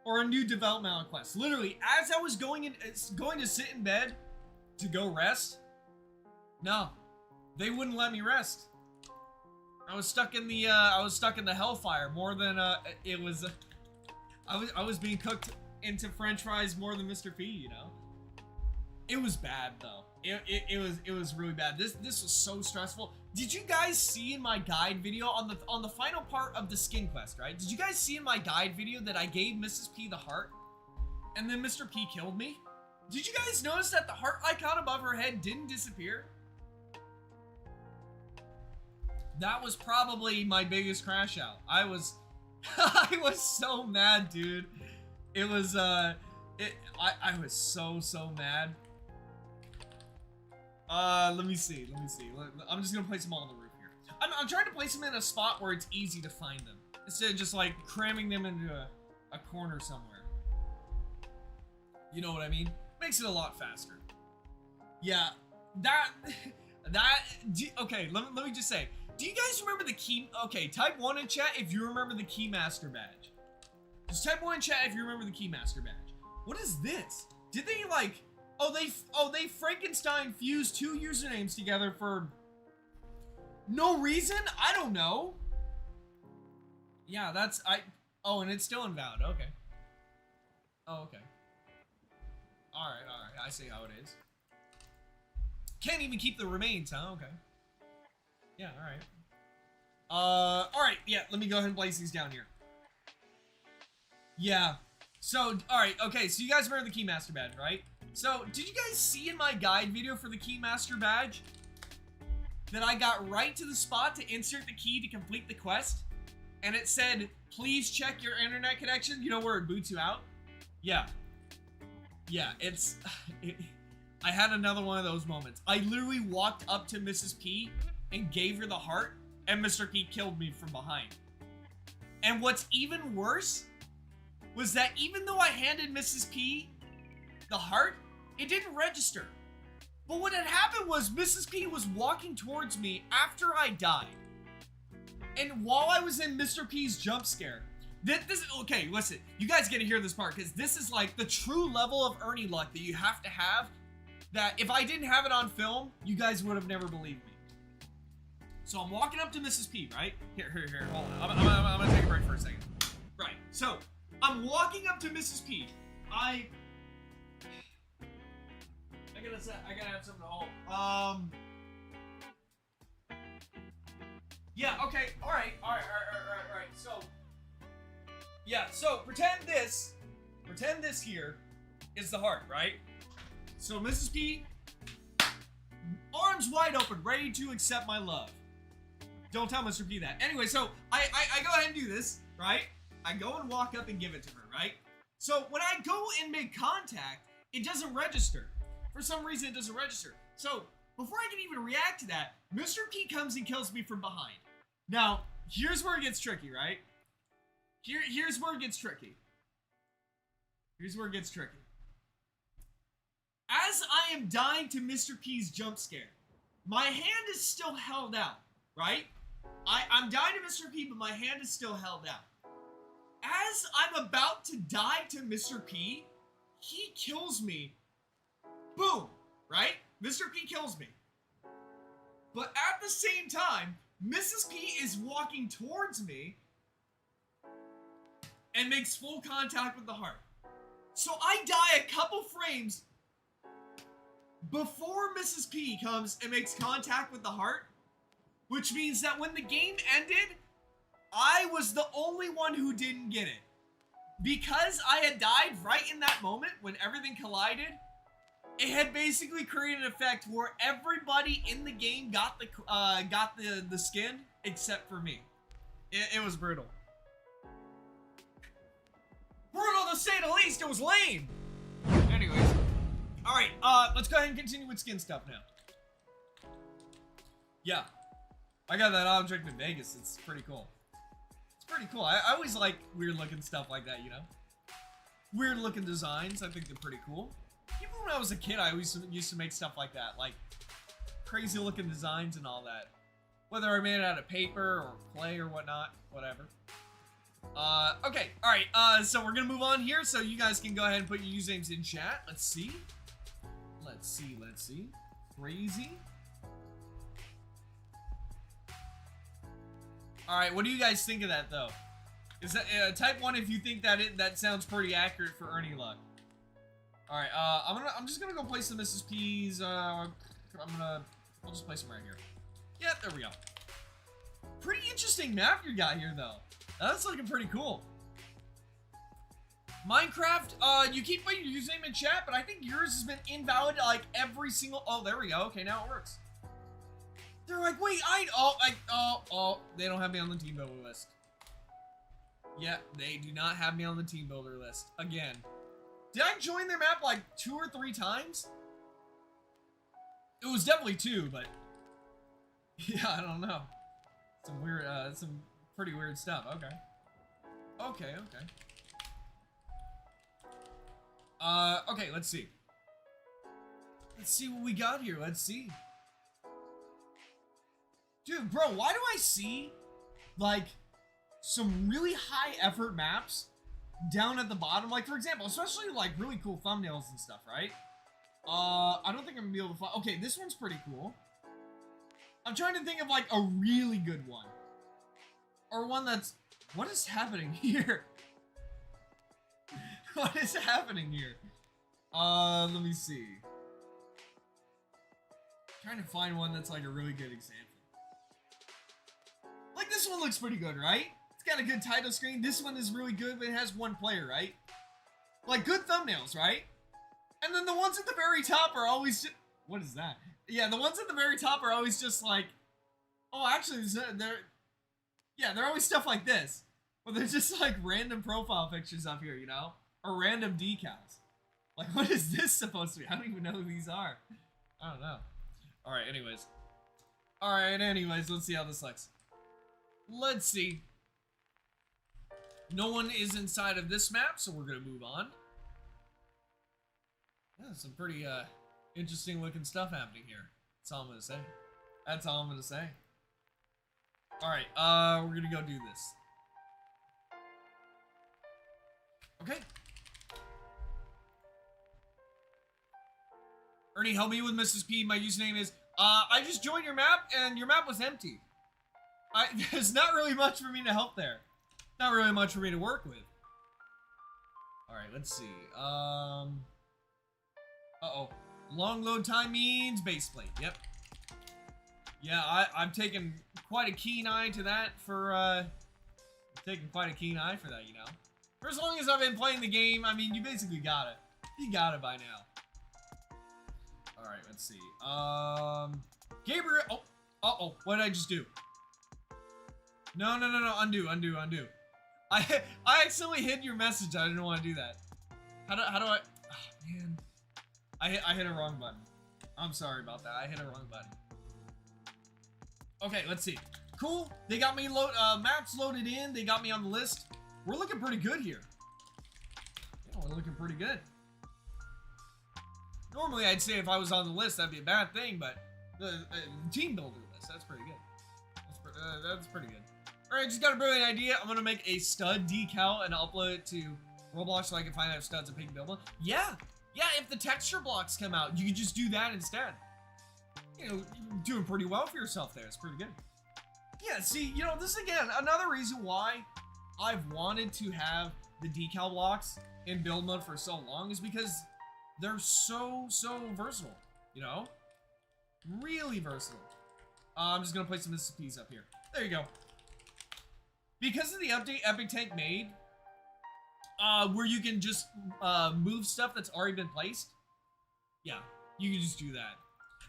or a new developmental quest. Literally, as I was going to sit in bed to go rest, no, they wouldn't let me rest. I was stuck in the hellfire more than it was. I was being cooked into French fries more than Mr. P, you know. It was bad though. It was really bad. This was so stressful. Did you guys see in my guide video on the final part of the skin quest, right? Did you guys see in my guide video that I gave Mrs. P the heart and then Mr. P killed me? Did you guys notice that the heart icon above her head didn't disappear? That was probably my biggest crash out. I was so mad, dude. It was I was so mad. Let me see. I'm just gonna place them all on the roof here. I'm trying to place them in a spot where it's easy to find them, instead of just like cramming them into a corner somewhere. You know what I mean? Makes it a lot faster. Yeah, okay, let me just say, do you guys remember the key? Okay, type 1 in chat if you remember the Keymaster badge. Just type 1 in chat if you remember the Keymaster badge. What is this? Did they like... Oh, they Frankenstein fused 2 usernames together for no reason? I don't know. Yeah, that's... Oh, and it's still invalid. Okay. Oh, okay. Alright. I see how it is. Can't even keep the remains, huh? Okay. Yeah, alright. Alright, yeah, let me go ahead and place these down here. Yeah. So, alright, okay, so you guys remember the Keymaster badge, right? So, did you guys see in my guide video for the Keymaster badge that I got right to the spot to insert the key to complete the quest? And it said, please check your internet connection, you know where it boots you out? Yeah. Yeah, I had another one of those moments. I literally walked up to Mrs. P and gave her the heart, and Mr. P killed me from behind. And what's even worse was that even though I handed Mrs. P the heart, it didn't register. But what had happened was Mrs. P was walking towards me after I died. And while I was in Mr. P's jump scare, okay, listen, you guys get to hear this part, because this is like the true level of Ernie luck that you have to have, that if I didn't have it on film, you guys would have never believed me. So I'm walking up to Mrs. P, right? Here, hold on. I'm gonna take a break for a second. Right, so I'm walking up to Mrs. P. I gotta have something to hold. Yeah, okay, alright. So, yeah, so pretend this here is the heart, right? So Mrs. P, arms wide open, ready to accept my love. Don't tell Mr. P that. Anyway, so I go ahead and do this, right? I go and walk up and give it to her, right? So when I go and make contact, it doesn't register. for some reason it doesn't register. So, before I can even react to that, Mr. P comes and kills me from behind. Now, here's where it gets tricky, right? Here's where it gets tricky. Here's where it gets tricky. As I am dying to Mr. P's jump scare, my hand is still held out, right? I'm dying to Mr. P, but my hand is still held out. As I'm about to die to Mr. P, he kills me. Boom, right? Mr. P kills me. But at the same time, Mrs. P is walking towards me and makes full contact with the heart. So I die a couple frames before Mrs. P comes and makes contact with the heart, which means that when the game ended, I was the only one who didn't get it. Because I had died right in that moment when everything collided, it had basically created an effect where everybody in the game got the skin except for me. It was brutal. Brutal to say the least. It was lame. Anyways, all right. Let's go ahead and continue with skin stuff now. Yeah, I got that object in Vegas. It's pretty cool. It's pretty cool. I always like weird looking stuff like that. You know, weird looking designs. I think they're pretty cool. Even when I was a kid, I always used to make stuff like that, like crazy looking designs and all that. Whether I made it out of paper or clay or whatnot, whatever. Okay, alright, so we're gonna move on here, so you guys can go ahead and put your usernames in chat. Let's see. Crazy. Alright, what do you guys think of that, though? Is that, type 1 if you think that that sounds pretty accurate for Ernie Luck. Alright, I'm just gonna go place the Mrs. P's, I'll just place them right here. Yeah, there we go. Pretty interesting map you got here, though. That's looking pretty cool. Minecraft, you keep putting your username in chat, but I think yours has been invalid like every single, oh, there we go. Okay, now it works. They're like, wait, they don't have me on the team builder list. Yeah, they do not have me on the team builder list. Again. Did I join their map like 2 or 3 times? It was definitely 2, but yeah, I don't know. Some weird, some pretty weird stuff. Okay. Okay. Okay, let's see. Let's see what we got here. Let's see. Dude, bro, why do I see, like, some really high effort maps down at the bottom? Like, for example, especially, like, really cool thumbnails and stuff, right? I don't think I'm gonna be able to find... Okay, this one's pretty cool. I'm trying to think of, like, a really good one. Or one that's... What is happening here? What is happening here? Let me see. I'm trying to find one that's, like, a really good example. Like, this one looks pretty good, right? It's got a good title screen. This one is really good, but it has 1 player, right? Like, good thumbnails, right? And then the ones at the very top are always just... What is that? Yeah, the ones at the very top are always just like... Oh, actually, they're always stuff like this. But they're just like random profile pictures up here, you know? Or random decals. Like, what is this supposed to be? I don't even know who these are. I don't know. Alright, anyways. Alright, anyways, let's see how this looks. Let's see. No one is inside of this map, so we're gonna move on. Yeah, some pretty, interesting looking stuff happening here. That's all I'm gonna say. That's all I'm gonna say. Alright, we're gonna go do this. Okay. Ernie, help me with Mrs. P. My username is, I just joined your map, and your map was empty. There's not really much for me to help there. Not really much for me to work with. Alright, let's see. Uh-oh. Long load time means base plate. Yep. Yeah, I'm taking quite a keen eye to that for, taking quite a keen eye for that, you know? For as long as I've been playing the game, I mean, you basically got it. You got it by now. Alright, let's see. Gabriel, oh, uh-oh, what did I just do? No, undo. I accidentally hid your message. I didn't want to do that. How do I, oh, man. I hit a wrong button. I'm sorry about that. I hit a wrong button. Okay, let's see. Cool. They got me maps loaded in. They got me on the list. We're looking pretty good here. Yeah, we're looking pretty good. Normally, I'd say if I was on the list, that'd be a bad thing, but the team builder list, that's pretty good. That's pretty good. All right, just got a brilliant idea. I'm gonna make a stud decal and upload it to Roblox so I can find out if studs and Piggy build one. Yeah, if the texture blocks come out, you can just do that instead. You know, you're doing pretty well for yourself there. It's pretty good. Yeah, see, you know, this is, again, another reason why I've wanted to have the decal blocks in build mode for so long is because they're so versatile, you know? Really versatile. I'm just gonna place some SCPs up here. There you go. Because of the update Epic Tank made, where you can just move stuff that's already been placed, yeah, you can just do that.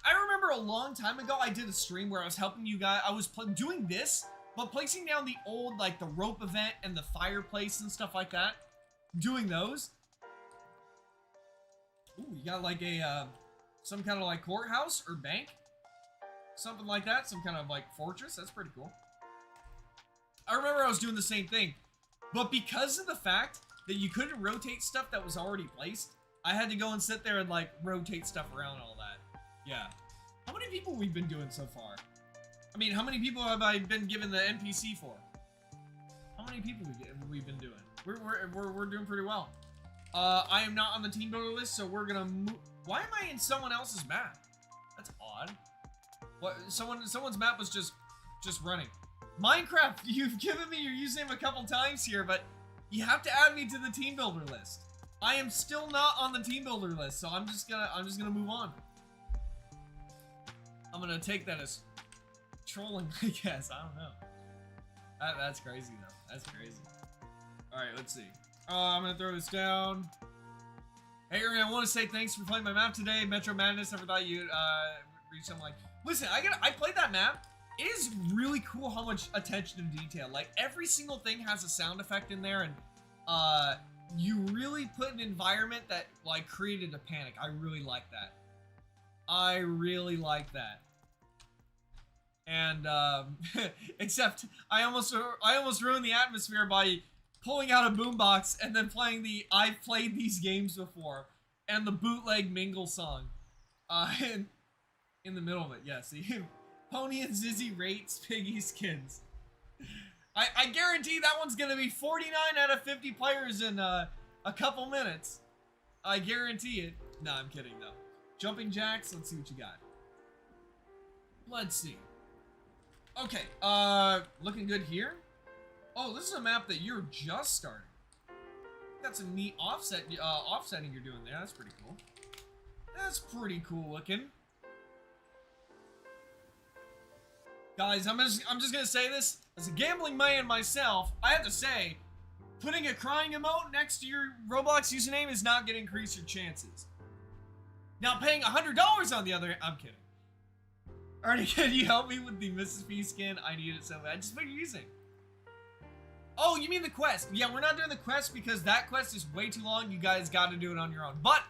I remember a long time ago, I did a stream where I was helping you guys. I was doing this, but placing down the old, like, the rope event and the fireplace and stuff like that. Doing those. Ooh, you got, like, a, some kind of, like, courthouse or bank. Something like that. Some kind of, like, fortress. That's pretty cool. I remember I was doing the same thing. But because of the fact that you couldn't rotate stuff that was already placed, I had to go and sit there and, like, rotate stuff around and all that. Yeah. How many people we've been doing so far? I mean, how many people have I been given the NPC for? How many people we've been doing? We're doing pretty well. I am not on the team builder list, so we're gonna move. Why am I in someone else's map? That's odd. What? Someone's map was just running. Minecraft, you've given me your username a couple times here, but you have to add me to the team builder list. I am still not on the team builder list, so I'm just gonna move on. I'm gonna take that as trolling, I guess. I don't know. That's crazy though. That's crazy. All right, let's see. I'm gonna throw this down. Hey, Aaron, I want to say thanks for playing my map today, Metro Madness. Never thought you'd reach something like. Listen, I played that map. It is really cool how much attention to detail. Like every single thing has a sound effect in there, and you really put an environment that like created a panic. I really like that. I really like that. And except I almost ruined the atmosphere by pulling out a boombox and then playing the I've played these games before and the bootleg Mingle song. In the middle of it, yeah, see? Pony and Zizzy rates Piggy skins. I guarantee that one's gonna be 49 out of 50 players in a couple minutes. I guarantee it. No, I'm kidding though. Jumping jacks, let's see what you got. Let's see. Okay, looking good here. Oh, this is a map that you're just starting. Got some neat offsetting you're doing there. That's pretty cool. That's pretty cool looking. Guys, I'm just gonna say this as a gambling man myself. I have to say, putting a crying emote next to your Roblox username is not gonna increase your chances. Now, paying $100 on the other, I'm kidding. Ernie, can you help me with the Mrs. P skin? I need it so bad. Just what you're using. Oh, you mean the quest? Yeah, we're not doing the quest because that quest is way too long. You guys got to do it on your own. But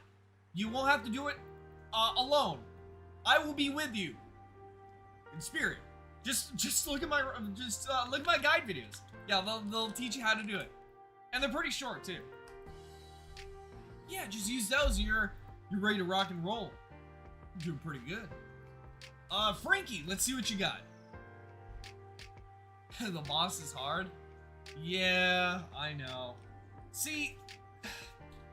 you won't have to do it alone. I will be with you in spirit. Just look at my look at my guide videos. Yeah, they'll teach you how to do it, and they're pretty short too. Yeah, just use those. And you're ready to rock and roll. You're doing pretty good. Frankie, let's see what you got. The boss is hard. Yeah, I know. See,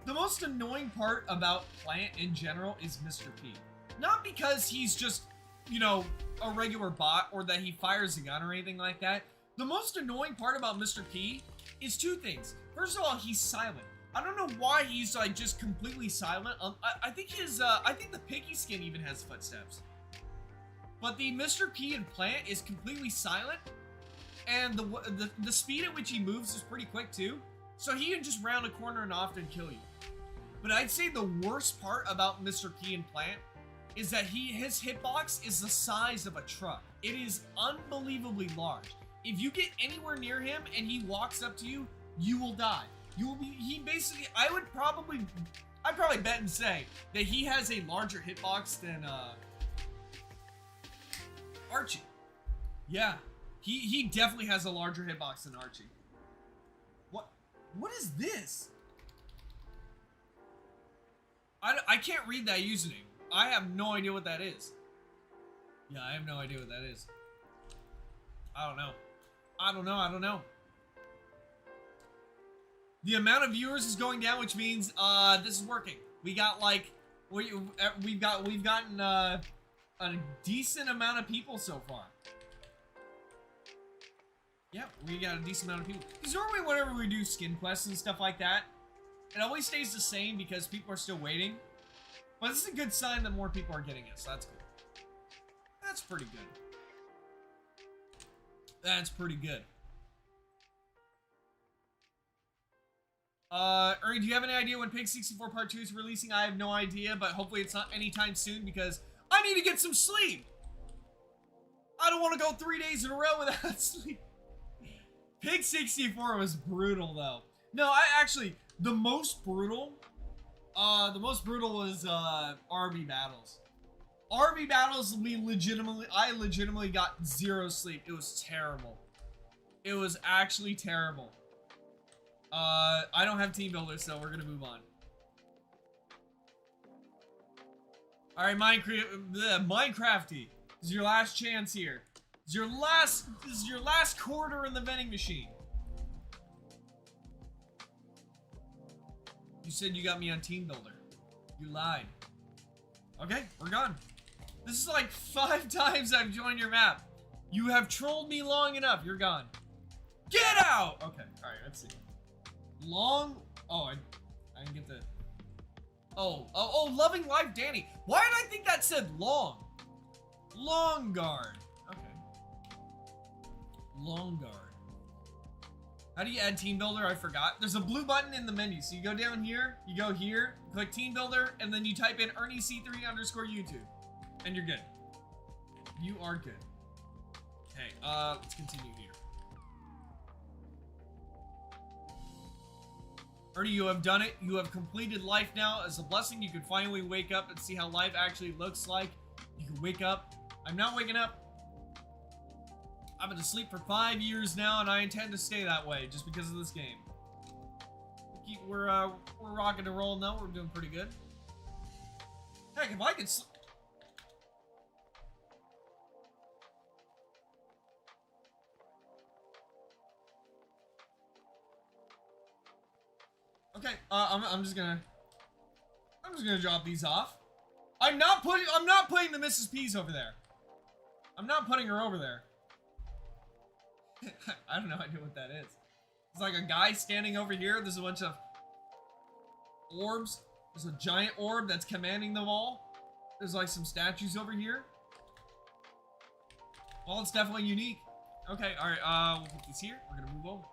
the most annoying part about Plant in general is Mr. P. Not because he's just, you know, a regular bot or that he fires a gun or anything like that. The most annoying part about Mr. P is two things. First of all, he's silent. I don't know why he's like just completely silent. I think I think the Piggy skin even has footsteps. But the Mr. P in Plant is completely silent, and the speed at which he moves is pretty quick too. So he can just round a corner and often kill you. But I'd say the worst part about Mr. P in Plant is that his hitbox is the size of a truck. It is unbelievably large. If you get anywhere near him and he walks up to you, you will die. You will be, he basically, I I'd probably bet and say that he has a larger hitbox than Archie. Yeah, he definitely has a larger hitbox than Archie. What is this? I can't read that username. I have no idea what that is. Yeah, I have no idea what that is. I don't know. I don't know. The amount of viewers is going down, which means this is working. We got like we've gotten a decent amount of people so far. Yeah, we got a decent amount of people. Because normally whenever we do skin quests and stuff like that, it always stays the same because people are still waiting. But this is a good sign that more people are getting it, so that's cool. That's pretty good. That's pretty good. Ernie, do you have any idea when Pig 64 Part 2 is releasing? I have no idea, but hopefully it's not anytime soon because I need to get some sleep. I don't want to go 3 days in a row without sleep. Pig 64 was brutal though. No, the most brutal was RB battles. RB battles, I legitimately got 0 sleep. It was terrible. It was actually terrible. I don't have team builders, so we're gonna move on. All right, Minecrafty, this is your last chance here. This is your last quarter in the vending machine. You said you got me on team builder. You lied. Okay, we're gone. This is like 5 times I've joined your map. You have trolled me long enough. You're gone. Get out! Okay, all right, let's see. Long. Oh, I didn't get the. Oh, loving life, Danny. Why did I think that said long? Long guard. Okay. Long guard. How do you add team builder? I forgot. There's a blue button in the menu. So you go down here, you go here, click team builder, and then you type in ErnieC3_YouTube. And you're good. You are good. Okay, let's continue here. Ernie, you have done it. You have completed life now. As a blessing, you can finally wake up and see how life actually looks like. You can wake up. I'm not waking up. I've been asleep for 5 years now, and I intend to stay that way just because of this game. We're rocking and rolling though. We're doing pretty good. Heck, if I could. Okay, I'm just gonna drop these off. I'm not putting the Mrs. P's over there. I'm not putting her over there. I have no idea what that is. It's like a guy standing over here. There's a bunch of orbs. There's a giant orb that's commanding them all. There's like some statues over here. Well, it's definitely unique. Okay, alright, we'll put this here. We're gonna move over.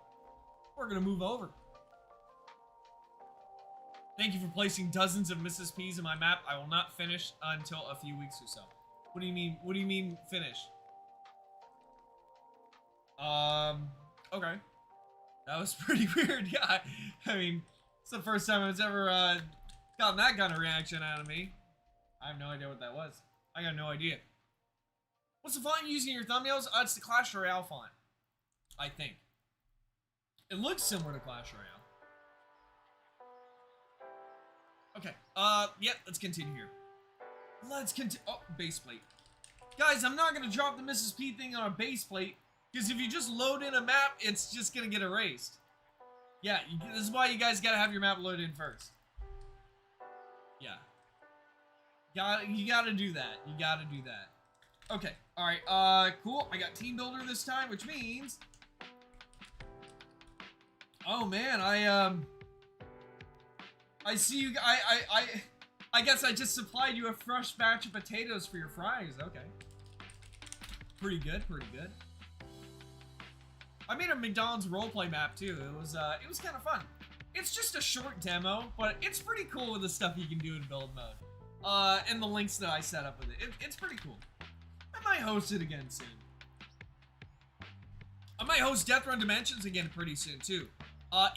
We're gonna move over. Thank you for placing dozens of Mrs. P's in my map. I will not finish until a few weeks or so. What do you mean? What do you mean finish? Okay. That was pretty weird. Yeah, I mean, it's the first time I've ever gotten that kind of reaction out of me. I have no idea what that was. I got no idea. What's the font you're using in your thumbnails? It's the Clash Royale font, I think. It looks similar to Clash Royale. Okay, yeah, let's continue here. Let's continue. Oh, base plate. Guys, I'm not gonna drop the Mrs. P thing on a base plate, because if you just load in a map, it's just gonna get erased. Yeah, this is why you guys gotta have your map loaded in first. Yeah. You gotta do that. You gotta do that. Okay, alright, cool. I got team builder this time, which means... Oh man, I see you. I guess I just supplied you a fresh batch of potatoes for your fries. Okay. Pretty good. Pretty good. I made a McDonald's roleplay map too. It was kind of fun. It's just a short demo, but it's pretty cool with the stuff you can do in build mode. And the links that I set up with it. It's pretty cool. I might host it again soon. I might host Death Run Dimensions again pretty soon too.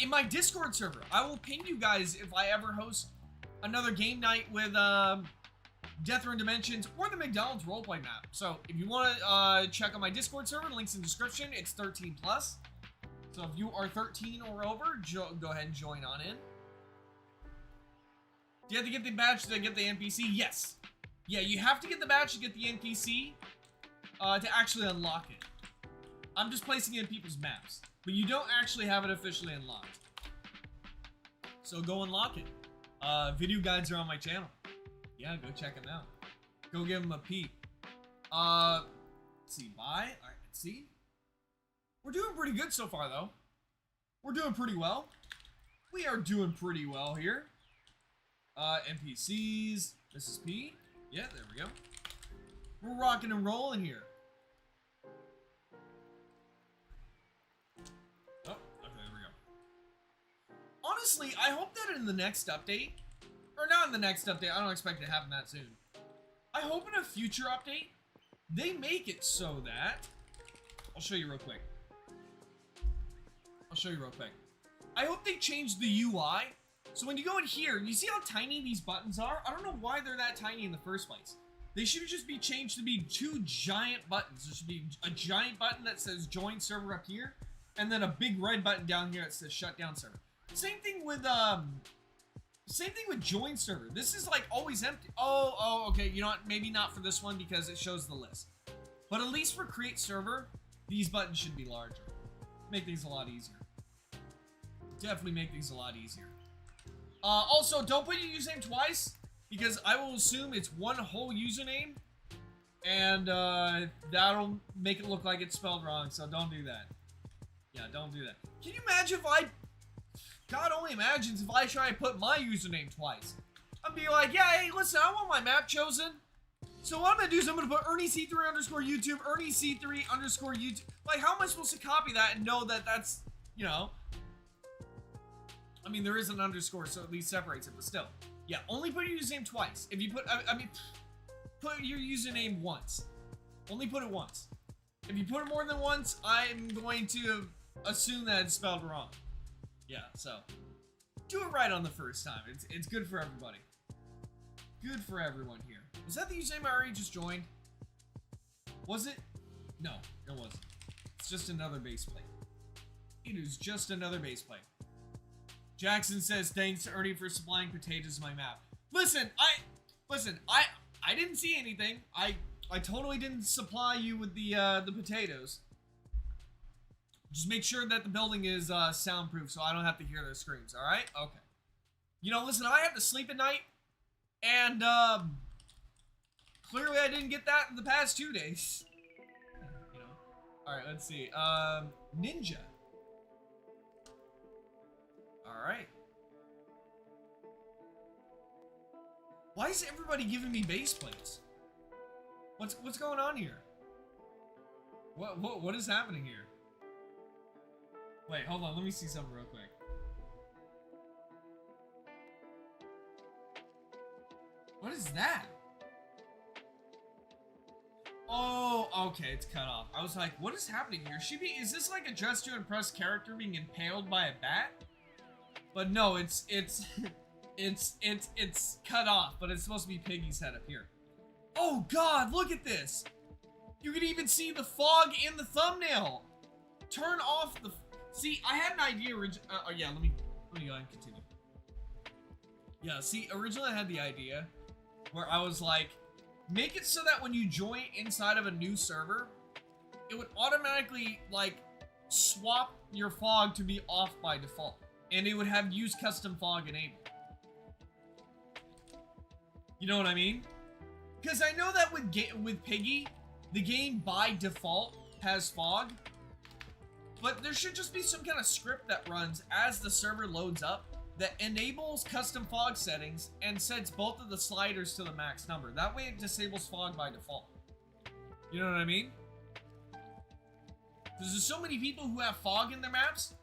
In my Discord server. I will ping you guys if I ever host another game night with Death Run Dimensions or the McDonald's roleplay map. So if you want to check out my Discord server, links in the description. It's 13 plus. So if you are 13 or over, go ahead and join on in. Do you have to get the badge to get the NPC? Yes. Yeah, you have to get the badge to get the NPC to actually unlock it. I'm just placing it in people's maps, but you don't actually have it officially unlocked. So go unlock it. Video guides are on my channel. Yeah, go check them out. Go give them a peek. Let's see, bye. All right, let's see. We're doing pretty good so far, though. We're doing pretty well. We are doing pretty well here. NPCs. Mrs. P. Yeah, there we go. We're rocking and rolling here. Oh, okay, there we go. Honestly, I hope that in the next update, or not in the next update, I don't expect it to happen that soon. I hope in a future update, they make it so that, I'll show you real quick. I hope they change the UI. So when you go in here, you see how tiny these buttons are? I don't know why they're that tiny in the first place. They should just be changed to be 2 giant buttons. There should be a giant button that says join server up here, and then a big red button down here that says shut down server. Same thing with join server. This is like always empty. Oh, okay. You know what? Maybe not for this one because it shows the list. But at least for create server, these buttons should be larger. Make things a lot easier. Definitely make things a lot easier. Also, don't put your username twice, because I will assume it's one whole username, and that'll make it look like it's spelled wrong, so don't do that. Yeah, don't do that. Can you imagine if God only imagines if I try and put my username twice. I'd be like, yeah, hey, listen, I want my map chosen. So what I'm going to do is I'm going to put ErnieC3_YouTube, ErnieC3_YouTube. Like, how am I supposed to copy that and know that that's, you know... I mean, there is an underscore, so at least separates it, but still. Yeah, only put your username twice. If you put, put your username once. Only put it once. If you put it more than once, I'm going to assume that it's spelled wrong. Yeah, so. Do it right on the first time. It's good for everybody. Good for everyone here. Was that the username I already just joined? Was it? No, it wasn't. It's just another base plate. It is just another base plate. Jackson says, thanks to Ernie for supplying potatoes to my map. Listen, I didn't see anything. I totally didn't supply you with the potatoes. Just make sure that the building is soundproof so I don't have to hear their screams, alright? Okay. You know, listen, I have to sleep at night, and clearly I didn't get that in the past 2 days. You know. Alright, let's see. Ninja. Alright. Why is everybody giving me base plates? What's going on here? What is happening here? Wait, hold on, let me see something real quick. What is that? Oh, okay, it's cut off. I was like, what is happening here? Is this like a dress to impress character being impaled by a bat? But no, it's cut off, but it's supposed to be Piggy's head up here. Oh god, look at this! You can even see the fog in the thumbnail! Turn off the... See, I had an idea yeah, let me go ahead and continue. Yeah, see, originally I had the idea where I was like, make it so that when you join inside of a new server, it would automatically, like, swap your fog to be off by default. And it would have use custom fog enabled. You know what I mean? Because I know that with Piggy, the game by default has fog. But there should just be some kind of script that runs as the server loads up that enables custom fog settings and sets both of the sliders to the max number. That way it disables fog by default. You know what I mean? Because there's so many people who have fog in their maps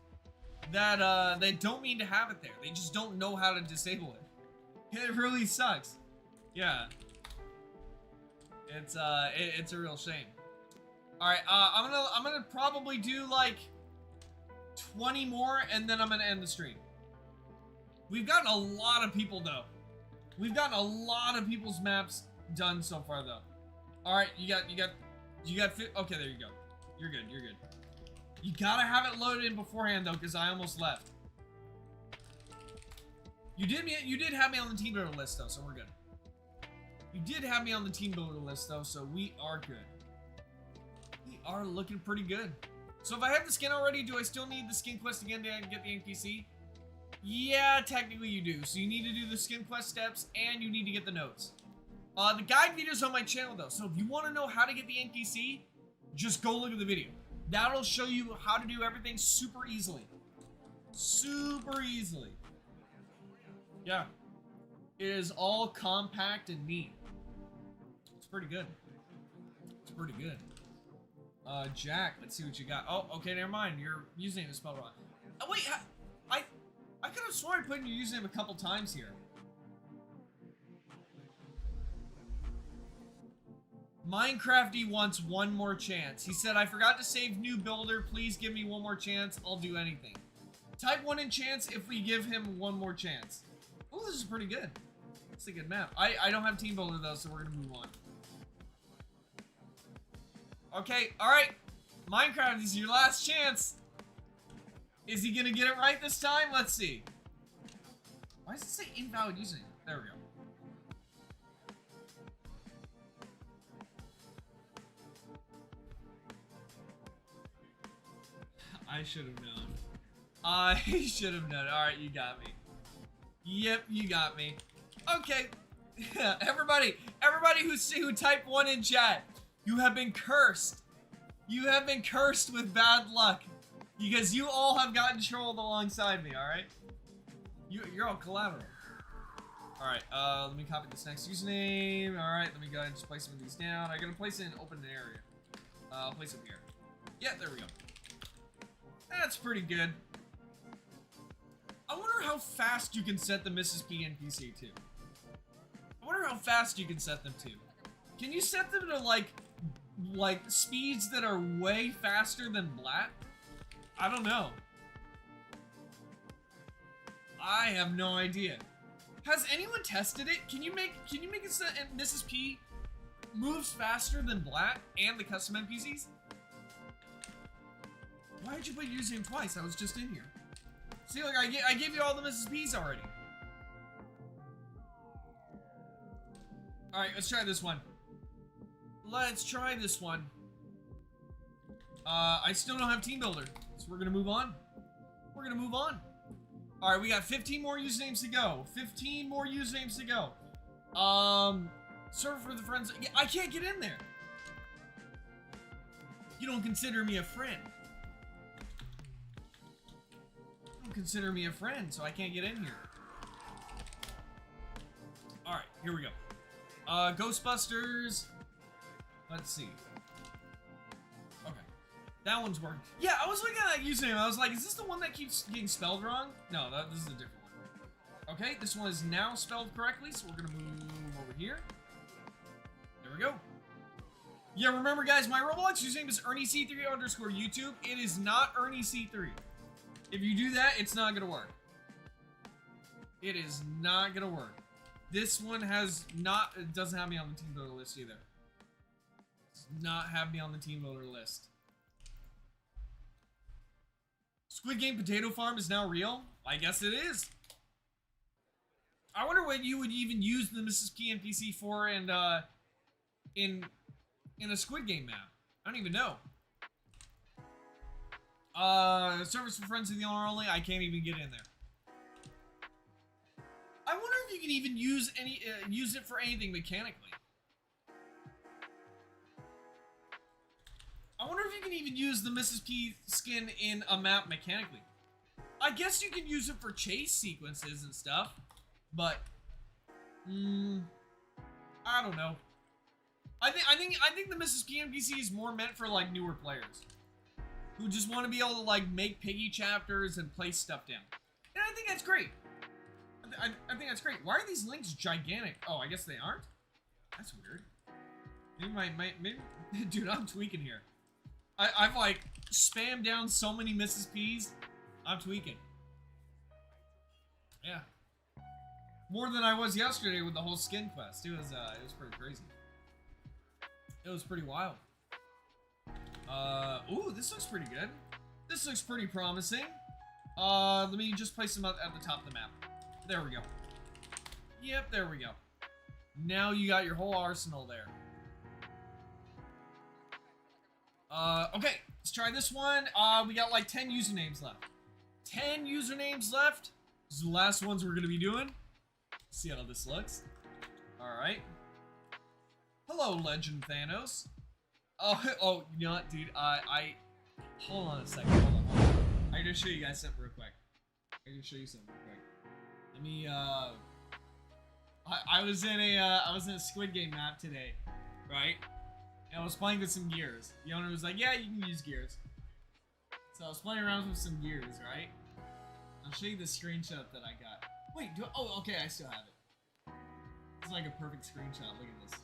that they don't mean to have it there. They just don't know how to disable it. It really sucks. Yeah. It's a real shame. Alright, I'm gonna probably do like 20 more and then I'm gonna end the stream. We've gotten a lot of people though. We've gotten a lot of people's maps done so far, though. All right, you got. Okay, there you go. You're good. You're good. You gotta have it loaded in beforehand, though, because I almost left. You did have me on the team builder list, though, so we're good. You did have me on the team builder list, though, so we are good. We are looking pretty good. So if I have the skin already, do I still need the skin quest again to get the NPC? Yeah, technically you do. So you need to do the skin quest steps, and you need to get the notes. The guide video's on my channel, though, so if you want to know how to get the NPC, just go look at the video. That'll show you how to do everything super easily. Super easily. Yeah. It is all compact and neat. It's pretty good. It's pretty good. Jack, let's see what you got. Oh, okay, never mind. Your username is spelled wrong. Oh, wait, I could have sworn I put in your username a couple times here. Minecrafty wants one more chance. He said, I forgot to save new builder. Please give me one more chance. I'll do anything. Type 1 in chance if we give him one more chance. Oh, this is pretty good. It's a good map. I don't have team builder, though, so we're going to move on. Okay, alright. Minecraft, this is your last chance. Is he gonna get it right this time? Let's see. Why does it say invalid username? There we go. I should have known. I should have known. Alright, you got me. Yep, you got me. Okay. everybody who typed 1 in chat. You have been cursed. You have been cursed with bad luck. Because you all have gotten trolled alongside me, alright? You're all collateral. Alright, let me copy this next username. Alright, let me go ahead and just place some of these down. I'm gonna place it in open area. I'll place it here. Yeah, there we go. That's pretty good. I wonder how fast you can set the Mrs. P NPC to. I wonder how fast you can set them to. Can you set them to like speeds that are way faster than Blat? I don't know. I have no idea. Has anyone tested it? Can you make it so that Mrs. P moves faster than Blat and the custom NPCs? Why did you put username twice? I was just in here. See, like I gave you all the Mrs. P's already. All right, let's try this one. Let's try this one. I still don't have team builder, so we're gonna move on. We're gonna move on. All right, we got 15 more usernames to go. 15 more usernames to go. Server for the friends. I can't get in there. You don't consider me a friend. You don't consider me a friend, so I can't get in here. All right, here we go. Ghostbusters. Let's see. Okay. That one's working. Yeah, I was looking at that username. I was like, is this the one that keeps getting spelled wrong? No, this is a different one. Okay, this one is now spelled correctly, so we're going to move over here. There we go. Yeah, remember, guys, my Roblox username is ErnieC3_YouTube. It is not ErnieC3. If you do that, it's not going to work. It is not going to work. This one it doesn't have me on the team builder list either. Not have me on the team builder list. Squid Game Potato Farm is now real? I guess it is. I wonder what you would even use the Mrs. P NPC for and in a Squid Game map. I don't even know. Service for friends of the owner only. I can't even get in there. I wonder if you can even use it for anything mechanically. I wonder if you can even use the Mrs. P skin in a map mechanically. I guess you can use it for chase sequences and stuff, but I don't know. I think the Mrs. P NPC is more meant for like newer players who just want to be able to like make Piggy chapters and place stuff down. And I think that's great. I think that's great. Why are these links gigantic? Oh, I guess they aren't? That's weird. Maybe dude, I'm tweaking here. I've like spammed down so many Mrs. P's. I'm tweaking. Yeah. More than I was yesterday with the whole skin quest. It was pretty crazy. It was pretty wild. Ooh, this looks pretty good. This looks pretty promising. Let me just place them at the top of the map. There we go. Yep, there we go. Now you got your whole arsenal there. Okay, let's try this one. We got like 10 usernames left. 10 usernames left. These are the last ones we're gonna be doing. See how this looks. Alright. Hello, Legend Thanos. Oh, you know what, dude? Hold on a second. Hold on. I gotta show you guys something real quick. Let me, I was in a Squid Game map today, right? And I was playing with some gears. The owner was like, yeah, you can use gears. So I was playing around with some gears, right? I'll show you the screenshot that I got. Wait, oh, okay, I still have it. It's like a perfect screenshot. Look at this.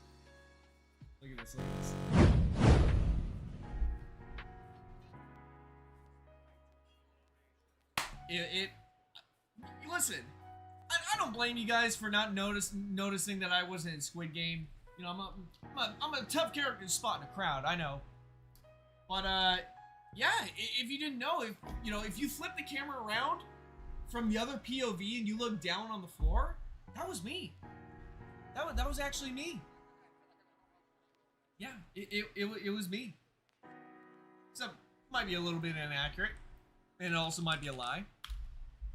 Look at this, look at this. Listen, I don't blame you guys for not noticing that I wasn't in Squid Game. You know, I'm a tough character to spot in a crowd, I know. But, yeah, if you didn't know, if you flip the camera around from the other POV and you look down on the floor, that was me. That was actually me. Yeah, it was me. So, might be a little bit inaccurate. And it also might be a lie.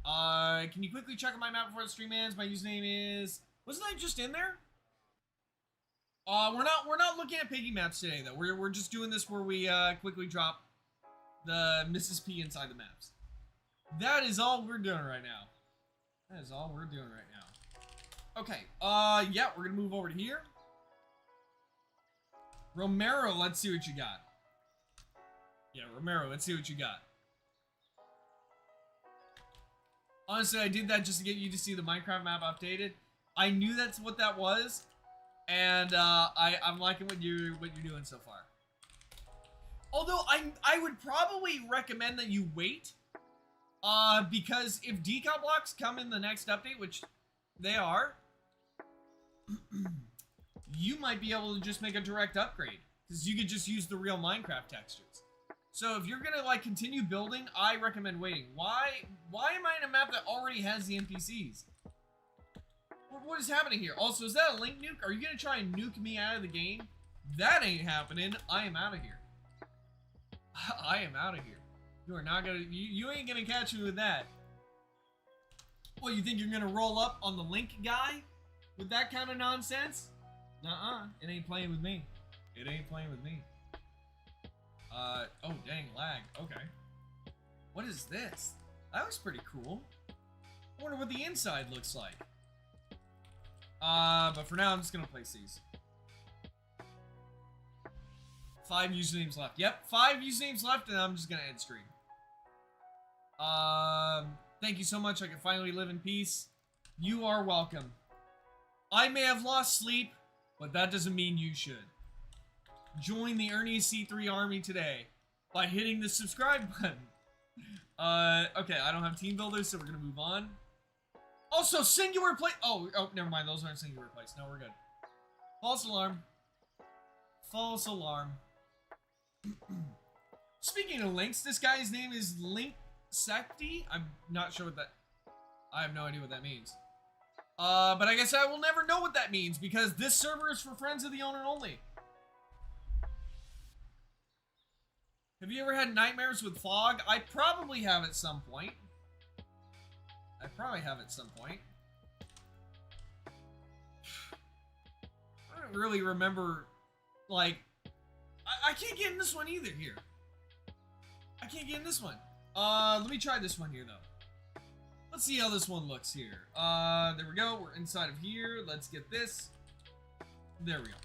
Can you quickly check on my map before the stream ends? My username is... Wasn't I just in there? We're not looking at Piggy maps today, though. We're just doing this where we, quickly drop the Mrs. P inside the maps. That is all we're doing right now. That is all we're doing right now. Okay, yeah, we're gonna move over to here. Romero, let's see what you got. Yeah, Romero, let's see what you got. Honestly, I did that just to get you to see the Minecraft map updated. I knew that's what that was, and I'm liking what you're doing so far. Although I would probably recommend that you wait, because if decom blocks come in the next update, which they are, you might be able to just make a direct upgrade, because you could just use the real Minecraft textures. So if you're gonna like continue building, I recommend waiting. Why am I in a map that already has the NPCs? What is happening here? Also, is that a link nuke? Are you gonna try and nuke me out of the game? That ain't happening. I am out of here. I am out of here. You are not gonna, you ain't gonna catch me with that. What, you think you're gonna roll up on the link guy with that kind of nonsense? Nuh-uh, it ain't playing with me. It ain't playing with me. Oh dang, lag, okay. What is this? That was pretty cool. I wonder what the inside looks like. But for now, I'm just gonna place these. 5 usernames left. Yep, 5 usernames left, and I'm just gonna end stream. Thank you so much. I can finally live in peace. You are welcome. I may have lost sleep, but that doesn't mean you should. Join the Ernie C3 army today by hitting the subscribe button. Okay, I don't have team builders, so we're gonna move on. Also, singular place. Oh, never mind. Those aren't singular place. No, we're good. False alarm. False alarm. Speaking of links, this guy's name is Link Secti. I'm not sure what that... I have no idea what that means. But I guess I will never know what that means because this server is for friends of the owner only. Have you ever had nightmares with fog? I probably have at some point. I don't really remember, like, I can't get in this one either here. I can't get in this one. Let me try this one here, though. Let's see how this one looks here. There we go. We're inside of here. Let's get this. There we go.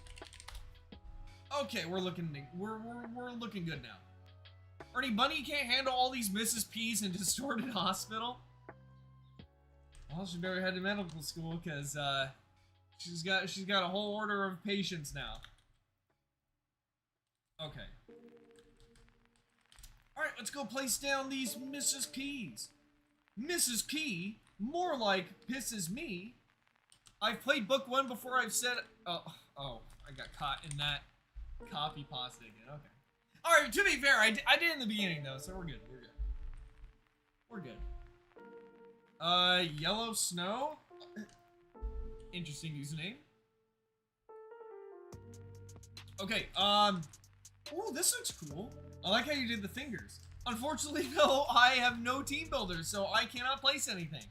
Okay, we're looking good now. Ernie Bunny can't handle all these Mrs. P's in Distorted Hospital. Well, she better head to medical school because she's got a whole order of patients now. Okay. All right, let's go place down these Mrs. P's. Mrs. P, more like pisses me. I've played book 1 before. I've said, oh, I got caught in that copy pasta again. Okay. All right. To be fair, I did in the beginning though, so we're good. We're good. Yellow Snow. Interesting username. Okay. Oh, this looks cool. I like how you did the fingers. Unfortunately, though, I have no team builders, so I cannot place anything.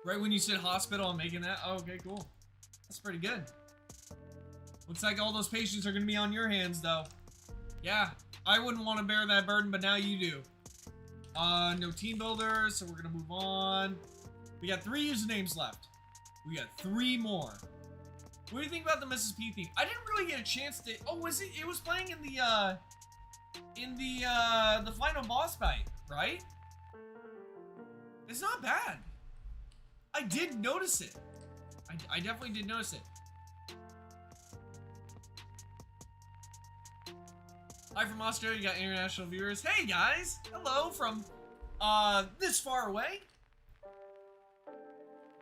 Right when you said hospital, I'm making that. Oh, okay, cool. That's pretty good. Looks like all those patients are going to be on your hands, though. Yeah, I wouldn't want to bear that burden, but now you do. No team builders, so we're going to move on. We got 3 usernames left. We got 3 more. What do you think about the Mrs. P thing? I didn't really get a chance to. Oh, was it? It was playing in the final boss fight, right? It's not bad. I did notice it. I definitely did notice it. Hi from Australia. You got international viewers. Hey guys, hello from this far away.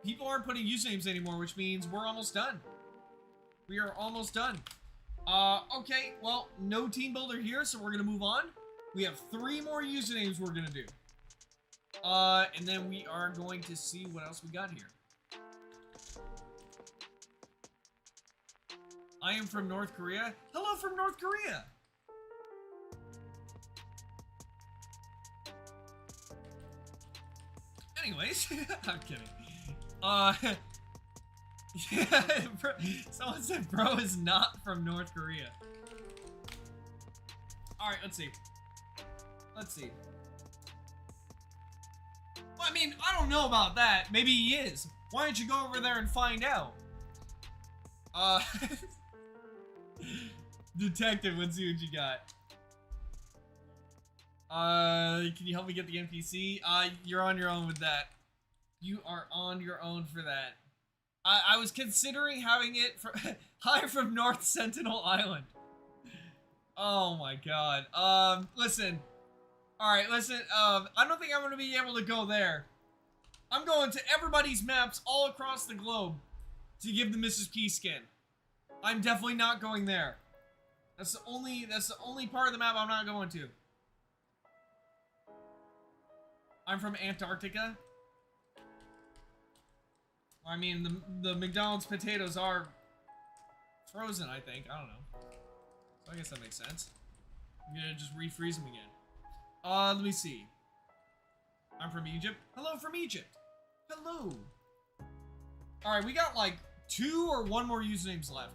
People aren't putting usernames anymore, which means we're almost done. We are almost done. Okay, well, no team builder here, so we're gonna move on. We have 3 more usernames we're gonna do. And then we are going to see what else we got here. I am from North Korea. Hello from North Korea. Anyways, I'm kidding. Yeah, someone said bro is not from North Korea. Alright, let's see. Let's see. Well, I mean, I don't know about that. Maybe he is. Why don't you go over there and find out? Detective, let's see what you got. Can you help me get the NPC? You're on your own with that. You are on your own for that. I was considering having it for hi from North Sentinel Island. Oh my god. Listen. Alright, listen. I don't think I'm gonna be able to go there. I'm going to everybody's maps all across the globe to give the Mrs. P skin. I'm definitely not going there. That's the only part of the map I'm not going to. I'm from Antarctica. I mean, the McDonald's potatoes are frozen, I think. I don't know. So I guess that makes sense. I'm gonna just refreeze them again. Let me see. I'm from Egypt. Hello from Egypt. Hello. Alright, we got like 2 or 1 more usernames left.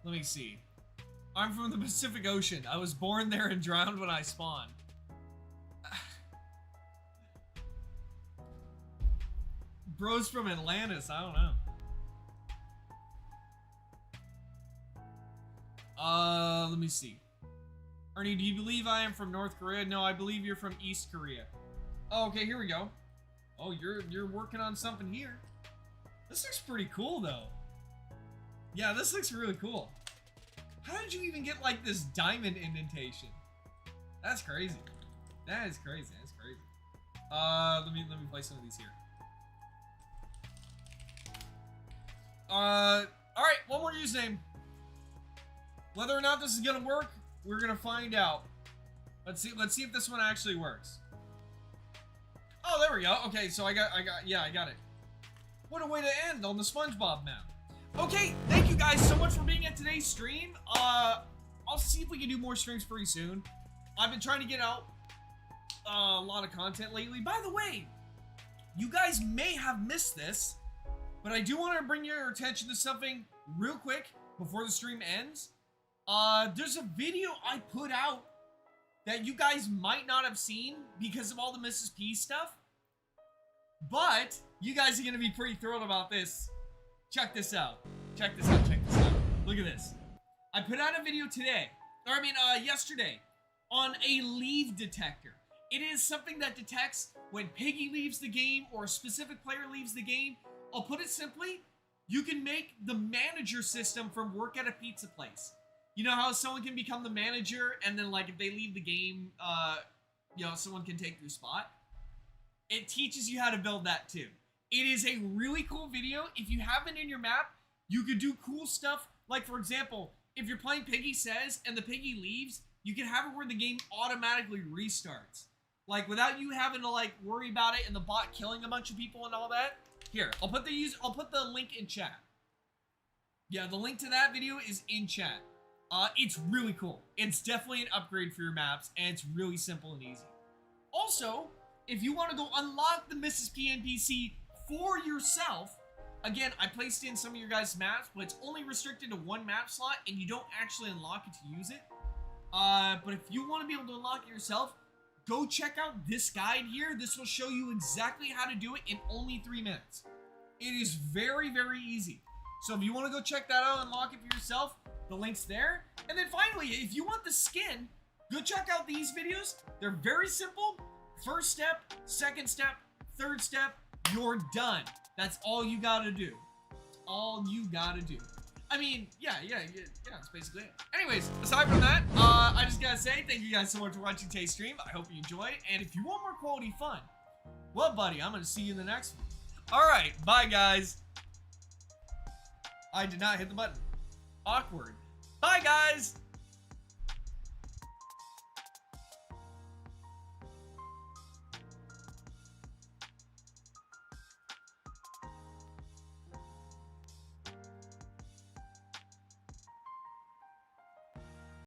Let me see. I'm from the Pacific Ocean. I was born there and drowned when I spawned. Bros from Atlantis, I don't know. Let me see. Ernie, do you believe I am from North Korea? No, I believe you're from East Korea. Oh, okay, here we go. Oh, you're working on something here. This looks pretty cool, though. Yeah, this looks really cool. How did you even get, like, this diamond indentation? That's crazy. That is crazy. That's crazy. Let me play some of these here. Alright, 1 more username. Whether or not this is gonna work, we're gonna find out. Let's see if this one actually works. Oh, there we go. Okay, so I got it. What a way to end on the SpongeBob map. Okay, thank you guys so much for being at today's stream. I'll see if we can do more streams pretty soon. I've been trying to get out a lot of content lately. By the way, you guys may have missed this, but I do want to bring your attention to something real quick before the stream ends. There's a video I put out that you guys might not have seen because of all the Mrs. P stuff. But you guys are going to be pretty thrilled about this. Check this out. Check this out. Check this out. Look at this. I put out a video today, or I mean, yesterday, on a leave detector. It is something that detects when Piggy leaves the game or a specific player leaves the game. I'll put it simply, you can make the manager system from work at a pizza place. You know how someone can become the manager and then, like, if they leave the game, you know, someone can take your spot. It teaches you how to build that too. It is a really cool video. If you have it in your map, you could do cool stuff. Like, for example, if you're playing Piggy Says and the Piggy leaves, you can have it where the game automatically restarts. Like, without you having to, like, worry about it and the bot killing a bunch of people and all that. Here, I'll put the link in chat. Yeah, the link to that video is in chat. It's really cool. It's definitely an upgrade for your maps, and it's really simple and easy. Also, if you want to go unlock the Mrs. P NPC for yourself, again, I placed in some of your guys' maps, but it's only restricted to one map slot, and you don't actually unlock it to use it. But if you want to be able to unlock it yourself, go check out this guide here. This will show you exactly how to do it in only 3 minutes. It is very, very easy. So if you want to go check that out and unlock it for yourself, the link's there. And then finally, if you want the skin, go check out these videos. They're very simple. First step, second step, third step, you're done. That's all you gotta do. All you gotta do. I mean, yeah, that's basically it. Anyways, aside from that, I just gotta say thank you guys so much for watching today's stream. I hope you enjoyed. And if you want more quality fun, well, buddy, I'm gonna see you in the next one. All right, bye, guys. I did not hit the button. Awkward. Bye, guys.